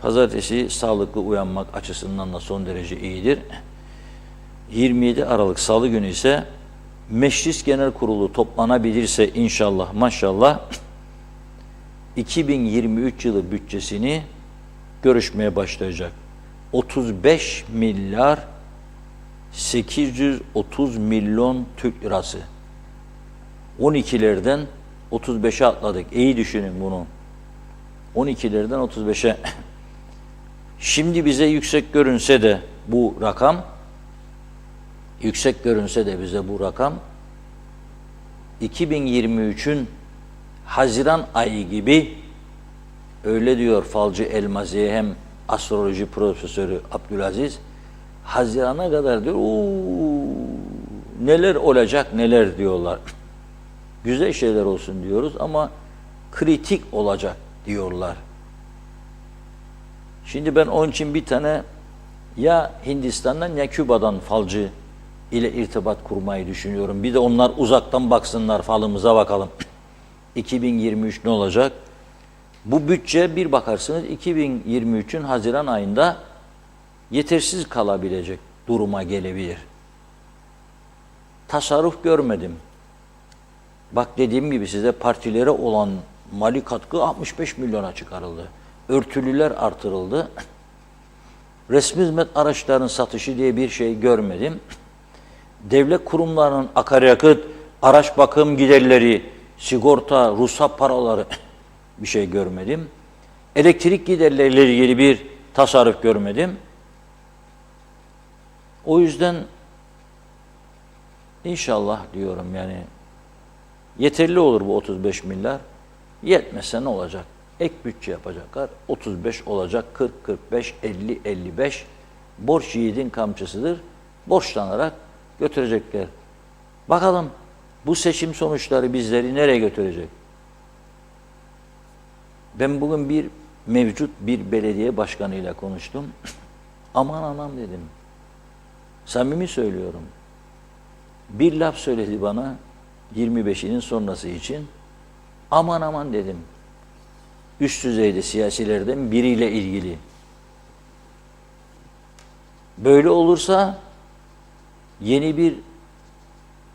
Pazartesi sağlıklı uyanmak açısından da son derece iyidir. 27 Aralık Salı günü ise Meclis Genel Kurulu toplanabilirse inşallah maşallah 2023 yılı bütçesini görüşmeye başlayacak. 35 milyar 830 milyon Türk lirası. 12'lerden 35'e atladık. İyi düşünün bunu. 12'lerden 35'e. Şimdi bize yüksek görünse de bu rakam, bize bu rakam 2023'ün Haziran ayı gibi, öyle diyor falcı Elmazi'ye hem astroloji profesörü Abdülaziz, Haziran'a kadar diyor neler olacak neler diyorlar. Güzel şeyler olsun diyoruz ama kritik olacak diyorlar. Şimdi ben onun için bir tane ya Hindistan'dan ya Küba'dan falcı ile irtibat kurmayı düşünüyorum. Bir de onlar uzaktan baksınlar, falımıza bakalım. 2023 ne olacak? Bu bütçe bir bakarsınız 2023'ün Haziran ayında yetersiz kalabilecek duruma gelebilir. Tasarruf görmedim. Bak dediğim gibi size partilere olan mali katkı 65 milyona çıkarıldı. Örtülüler artırıldı. Resmi hizmet araçlarının satışı diye bir şey görmedim. Devlet kurumlarının akaryakıt, araç bakım giderleri, sigorta, ruhsat paraları bir şey görmedim. Elektrik giderleriyle ilgili bir tasarruf görmedim. O yüzden inşallah diyorum yani yeterli olur bu 35 milyar. Yetmezse ne olacak? Ek bütçe yapacaklar. 35 olacak, 40, 45, 50, 55. Borç yiğidin kamçısıdır. Borçlanarak götürecekler. Bakalım bu seçim sonuçları bizleri nereye götürecek? Ben bugün bir mevcut bir belediye başkanıyla konuştum. Aman aman dedim. Samimi söylüyorum. Bir laf söyledi bana 25'inin sonrası için. Aman aman dedim. Üst düzeyde siyasilerden biriyle ilgili. Böyle olursa yeni bir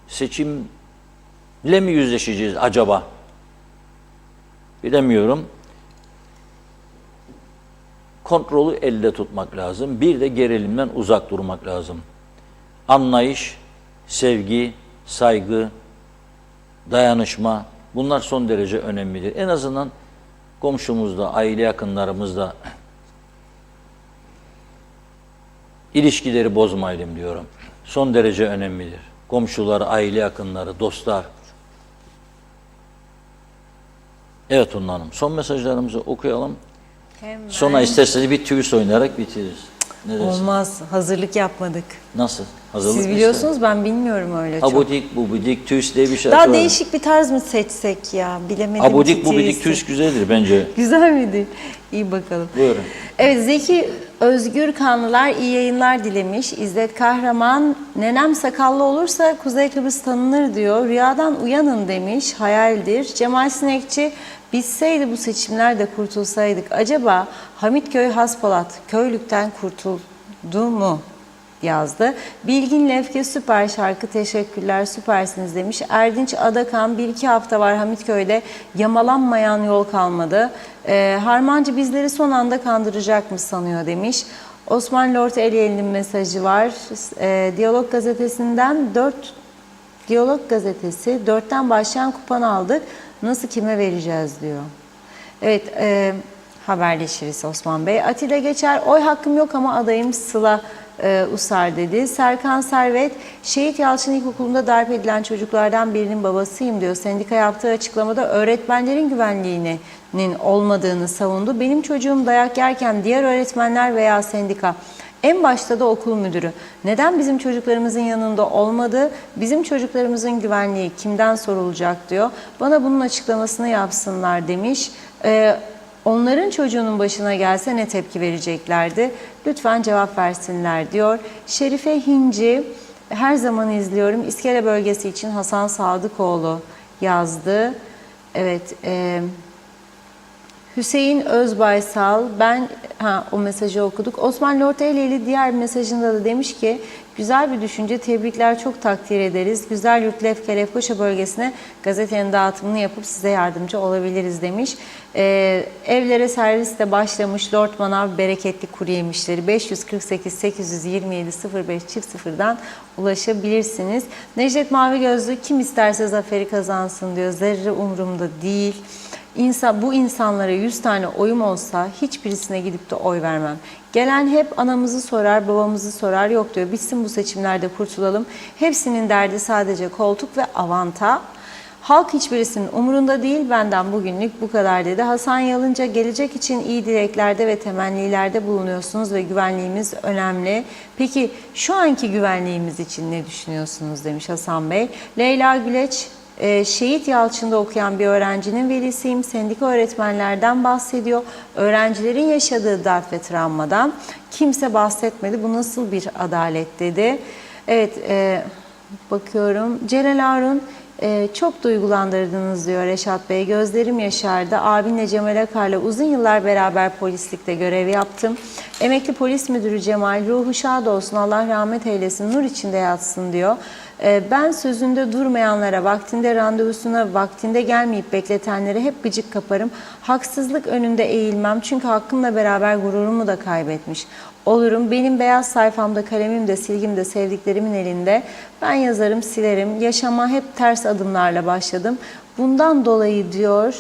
seçimle mi yüzleşeceğiz acaba? Bilemiyorum. Kontrolü elde tutmak lazım. Bir de gerilimden uzak durmak lazım. Anlayış, sevgi, saygı, dayanışma bunlar son derece önemlidir. En azından komşumuzda, aile yakınlarımızda ilişkileri bozmayalım diyorum. Son derece önemlidir. Komşular, aile yakınları, dostlar. Evet Tunla Hanım, son mesajlarımızı okuyalım. Hemen. Sonra isterseniz bir twist oynayarak bitiririz. Ne dersin? Olmaz. Hazırlık yapmadık. Nasıl? Hazırlık Siz mı biliyorsunuz, ben bilmiyorum öyle ister? çok. Abudik bubudik twist diye bir şarkı Daha var. değişik bir tarz mı seçsek ya? Bilemedim Abudik ki bubudik twist'i. twist güzeldir bence. Güzel miydi? İyi bakalım. Buyurun. Evet, Zeki Özgür Kanlılar iyi yayınlar dilemiş. İzzet Kahraman, nenem sakallı olursa Kuzey Kıbrıs tanınır diyor. Rüyadan uyanın demiş, hayaldir. Cemal Sinekçi, bitseydi bu seçimler de kurtulsaydık. Acaba Hamitköy Haspolat köylükten kurtuldu mu? Yazdı. Bilgin Lefke süper şarkı, teşekkürler, süpersiniz demiş. Erdinç Adakan, 1-2 hafta var Hamitköy'de yamalanmayan yol kalmadı. Harmancı bizleri son anda kandıracak mı sanıyor demiş. Osman Lord Eliyeli'nin mesajı var. Diyalog gazetesinden 4'ten başlayan kupan aldık. Nasıl kime vereceğiz diyor. Evet, haberleşiriz Osman Bey. Atilla Geçer, oy hakkım yok ama adayım Sıla Usar dedi. Serkan Servet, Şehit Yalçın İlkokulu'nda darp edilen çocuklardan birinin babasıyım diyor. Sendika yaptığı açıklamada öğretmenlerin güvenliğinin olmadığını savundu. Benim çocuğum dayak yerken diğer öğretmenler veya sendika, en başta da okul müdürü neden bizim çocuklarımızın yanında olmadı? Bizim çocuklarımızın güvenliği kimden sorulacak diyor. Bana bunun açıklamasını yapsınlar demiş. Onların çocuğunun başına gelse ne tepki vereceklerdi? Lütfen cevap versinler diyor. Şerife Hinci, her zaman izliyorum. İskele bölgesi için Hasan Sadıkoğlu yazdı. Evet, Hüseyin Özbaysal, o mesajı okuduk. Osman Lord Eyleli diğer mesajında da demiş ki, güzel bir düşünce, tebrikler, çok takdir ederiz. Güzel Yurt Lefke Lefkoşa bölgesine gazetenin dağıtımını yapıp size yardımcı olabiliriz demiş. Evlere servis de başlamış Lord Manav bereketli kuru yemişleri 548 827 05 0'dan ulaşabilirsiniz. Necdet Mavi Gözlü, kim isterse zaferi kazansın diyor. Zerre umurumda değil. Bu insanlara 100 tane oyum olsa hiçbirisine gidip de oy vermem. Gelen hep anamızı sorar, babamızı sorar, yok diyor. Bitsin bu seçimlerde, kurtulalım. Hepsinin derdi sadece koltuk ve avanta. Halk hiçbirisinin umurunda değil, benden bugünlük bu kadar dedi. Hasan Yalınca, gelecek için iyi dileklerde ve temennilerde bulunuyorsunuz ve güvenliğimiz önemli. Peki şu anki güvenliğimiz için ne düşünüyorsunuz demiş Hasan Bey. Leyla Güleç, Şehit Yalçın'da okuyan bir öğrencinin velisiyim. Sendika öğretmenlerden bahsediyor. Öğrencilerin yaşadığı darp ve travmadan kimse bahsetmedi. Bu nasıl bir adalet dedi. Evet, bakıyorum. Celal Harun, çok duygulandırdınız diyor Reşat Bey. Gözlerim yaşardı. Abimle Cemal Akar'la uzun yıllar beraber polislikte görev yaptım. Emekli polis müdürü Cemal, ruhu şad olsun, Allah rahmet eylesin, nur içinde yatsın diyor. Ben sözünde durmayanlara, vaktinde randevusuna, vaktinde gelmeyip bekletenlere hep gıcık kaparım. Haksızlık önünde eğilmem çünkü hakkımla beraber gururumu da kaybetmiş olurum. Benim beyaz sayfamda, kalemim de, silgim de sevdiklerimin elinde. Ben yazarım, silerim. Yaşama hep ters adımlarla başladım. Bundan dolayı diyor,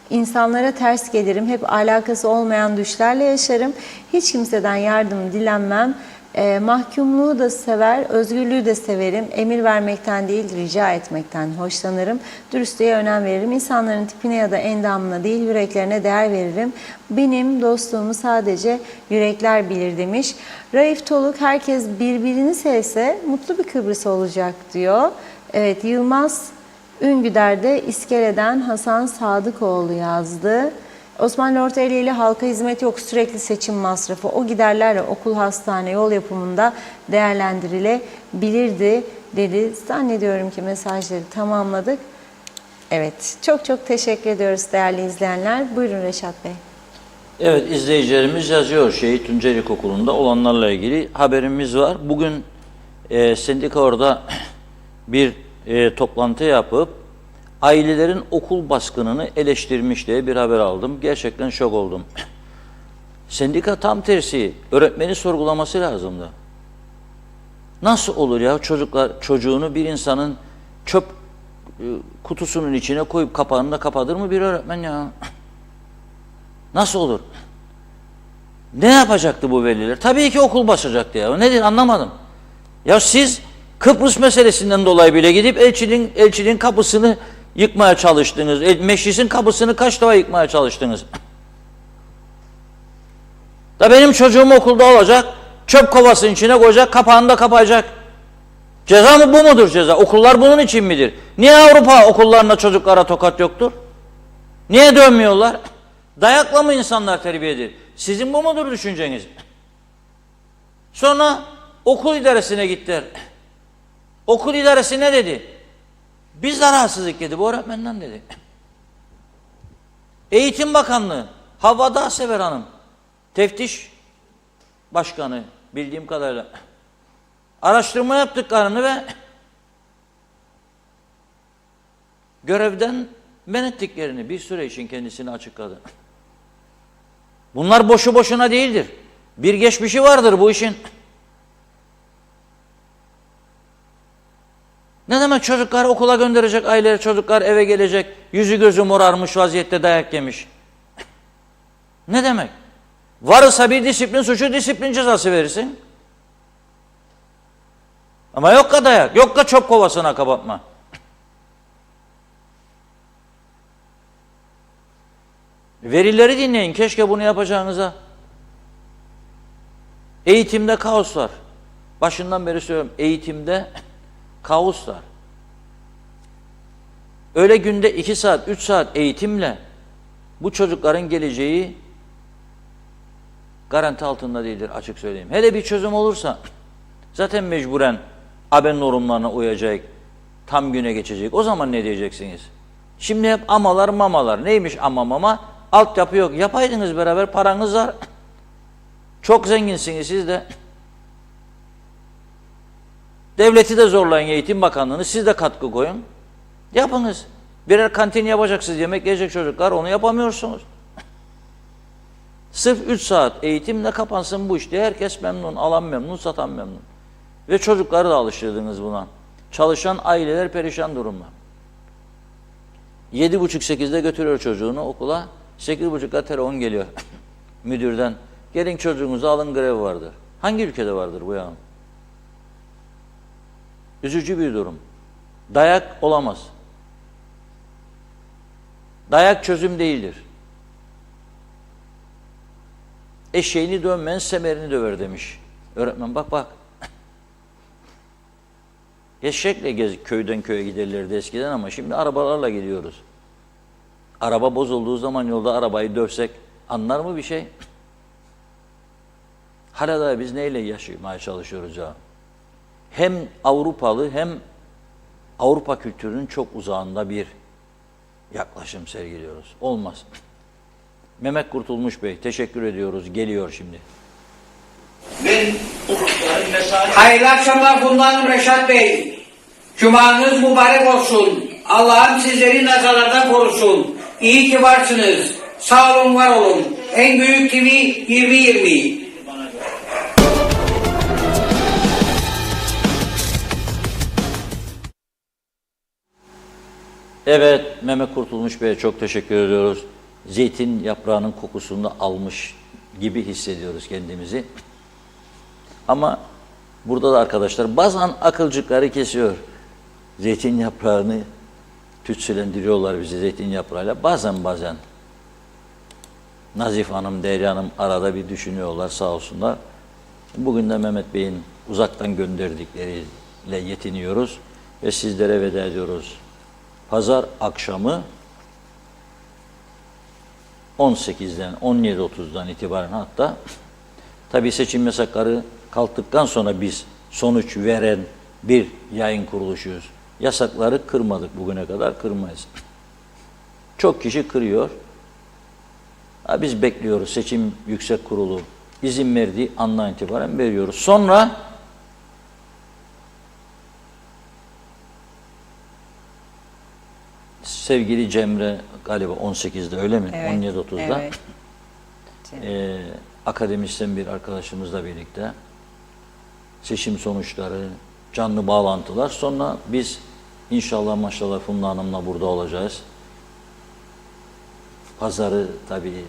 İnsanlara ters gelirim. Hep alakası olmayan düşlerle yaşarım. Hiç kimseden yardım dilenmem. Mahkumluğu da sever, özgürlüğü de severim. Emir vermekten değil, rica etmekten hoşlanırım. Dürüstlüğe önem veririm. İnsanların tipine ya da endamına değil, yüreklerine değer veririm. Benim dostluğumu sadece yürekler bilir demiş. Raif Toluk, herkes birbirini sevse mutlu bir Kıbrıs olacak diyor. Evet, Yılmaz Üngüder'de İskele'den Hasan Sadıkoğlu yazdı. Osmanlı Ortaeli'yle halka hizmet yok, sürekli seçim masrafı. O giderlerle okul, hastane, yol yapımında değerlendirilebilirdi dedi. Zannediyorum ki mesajları tamamladık. Evet, çok çok teşekkür ediyoruz değerli izleyenler. Buyurun Reşat Bey. Evet, izleyicilerimiz yazıyor Şehit Tuncer İlkokulu'nda olanlarla ilgili haberimiz var. Bugün sendika orada bir toplantı yapıp ailelerin okul baskınını eleştirmiş diye bir haber aldım. Gerçekten şok oldum. Sendika tam tersi, öğretmeni sorgulaması lazımdı. Nasıl olur ya çocuğunu bir insanın çöp kutusunun içine koyup kapağını da kapatır mı bir öğretmen ya? Nasıl olur? Ne yapacaktı bu veliler? Tabii ki okul basacaktı ya. Nedir anlamadım. Ya siz Kıbrıs meselesinden dolayı bile gidip elçiliğin kapısını yıkmaya çalıştınız. Meclisin kapısını kaç defa yıkmaya çalıştınız? Da benim çocuğum okulda olacak, çöp kovasının içine koyacak, kapağını da kapayacak. Ceza mı bu mudur ceza? Okullar bunun için midir? Niye Avrupa okullarında çocuklara tokat yoktur? Niye dönmüyorlar? Dayakla mı insanlar terbiye edilir? Sizin bu mudur düşünceniz? Sonra okul idaresine gittiler. Okul idaresi ne dedi? Biz de rahatsızlık dedi bu öğretmenden dedi. Eğitim Bakanlığı, Havva Dağsever Hanım, teftiş başkanı bildiğim kadarıyla araştırma yaptıklarını ve görevden men ettiklerini bir süre için kendisini açıkladı. Bunlar boşu boşuna değildir. Bir geçmişi vardır bu işin. Ne demek çocuklar okula gönderecek, aileler çocuklar eve gelecek, yüzü gözü morarmış vaziyette dayak yemiş. Ne demek? Varsa bir disiplin suçu disiplin cezası verirsin. Ama yok ka dayak, yok ka çöp kovasına kapatma. Verileri dinleyin keşke bunu yapacağınıza. Eğitimde kaos var. Başından beri söylüyorum eğitimde kaos var. Öyle günde 2 saat, 3 saat eğitimle bu çocukların geleceği garanti altında değildir açık söyleyeyim. Hele bir çözüm olursa zaten mecburen AB'nin normlarına uyacak, tam güne geçecek. O zaman ne diyeceksiniz? Şimdi hep amalar mamalar. Neymiş ama mama? Altyapı yok. Yapaydınız beraber paranız var. Çok zenginsiniz siz de. Devleti de zorlayın Eğitim Bakanlığı'nı. Siz de katkı koyun. Yapınız. Birer kantin yapacaksınız. Yemek yiyecek çocuklar. Onu yapamıyorsunuz. Sırf 3 saat eğitimle kapansın bu iş diye herkes memnun. Alan memnun, satan memnun. Ve çocukları da alıştırdınız buna. Çalışan aileler perişan durumda. 7.30-8'de götürüyor çocuğunu okula. 8.30'da telefon geliyor müdürden. Gelin çocuğunuzu alın grev vardır. Hangi ülkede vardır bu ya? Üzücü bir durum. Dayak olamaz. Dayak çözüm değildir. Eşeğini dövmeyen semerini döver demiş. Öğretmen bak. Eşekle köyden köye giderlerdi eskiden ama şimdi arabalarla gidiyoruz. Araba bozulduğu zaman yolda arabayı dövsek anlar mı bir şey? Hala da biz neyle yaşamaya çalışıyoruz ya? Hem Avrupalı hem Avrupa kültürünün çok uzağında bir yaklaşım sergiliyoruz. Olmaz. Mehmet Kurtulmuş Bey teşekkür ediyoruz. Geliyor şimdi. Hayırlı akşamlar kullanım Reşat Bey. Cumanız mübarek olsun. Allah'ım sizleri nazarlardan korusun. İyi ki varsınız. Sağ olun, var olun. En büyük TV 2020. Evet, Mehmet Kurtulmuş Bey'e çok teşekkür ediyoruz. Zeytin yaprağının kokusunu almış gibi hissediyoruz kendimizi. Ama burada da arkadaşlar bazen akılcıkları kesiyor. Zeytin yaprağını tütsülendiriyorlar bizi zeytin yaprağıyla. Bazen Nazif Hanım, Derya Hanım arada bir düşünüyorlar sağ olsunlar. Bugün de Mehmet Bey'in uzaktan gönderdikleriyle yetiniyoruz ve sizlere veda ediyoruz. Pazar akşamı 18'den 17.30'dan itibaren hatta tabii seçim yasakları kalktıktan sonra biz sonuç veren bir yayın kuruluşuyuz. Yasakları kırmadık bugüne kadar, kırmayız. Çok kişi kırıyor. Biz bekliyoruz. Seçim Yüksek Kurulu izin verdiği andan itibaren veriyoruz. Sonra sevgili Cemre galiba 18'de öyle mi? Evet, 17.30'da. evet. Akademisyen bir arkadaşımızla birlikte seçim sonuçları, canlı bağlantılar. Sonra biz inşallah maşallah Funda Hanım'la burada olacağız. Pazarı tabii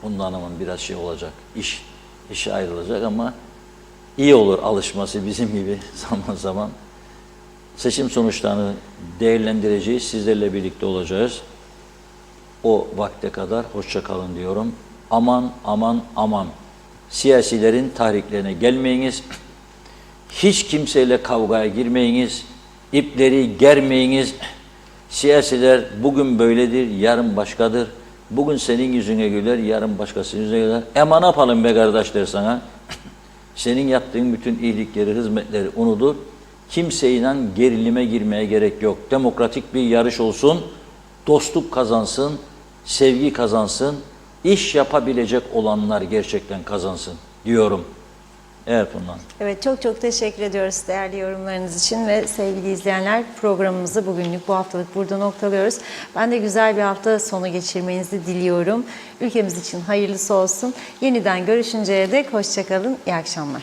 Funda Hanım'ın biraz şey olacak, işe ayrılacak ama iyi olur alışması bizim gibi zaman zaman. Seçim sonuçlarını değerlendireceğiz, sizlerle birlikte olacağız. O vakte kadar hoşça kalın diyorum. Aman aman aman, siyasilerin tahriklerine gelmeyiniz, hiç kimseyle kavgaya girmeyiniz, ipleri germeyiniz. Siyasiler bugün böyledir, yarın başkadır. Bugün senin yüzüne güler, yarın başkasının yüzüne güler. Ne yapalım be kardeş der sana. Senin yaptığın bütün iyilikleri, hizmetleri unutur. Kimseyle gerilime girmeye gerek yok. Demokratik bir yarış olsun, dostluk kazansın, sevgi kazansın, iş yapabilecek olanlar gerçekten kazansın diyorum. Evet bundan. Evet, çok çok teşekkür ediyoruz değerli yorumlarınız için ve sevgili izleyenler, programımızı bugünlük, bu haftalık burada noktalıyoruz. Ben de güzel bir hafta sonu geçirmenizi diliyorum. Ülkemiz için hayırlısı olsun. Yeniden görüşünceye dek hoşça kalın, iyi akşamlar.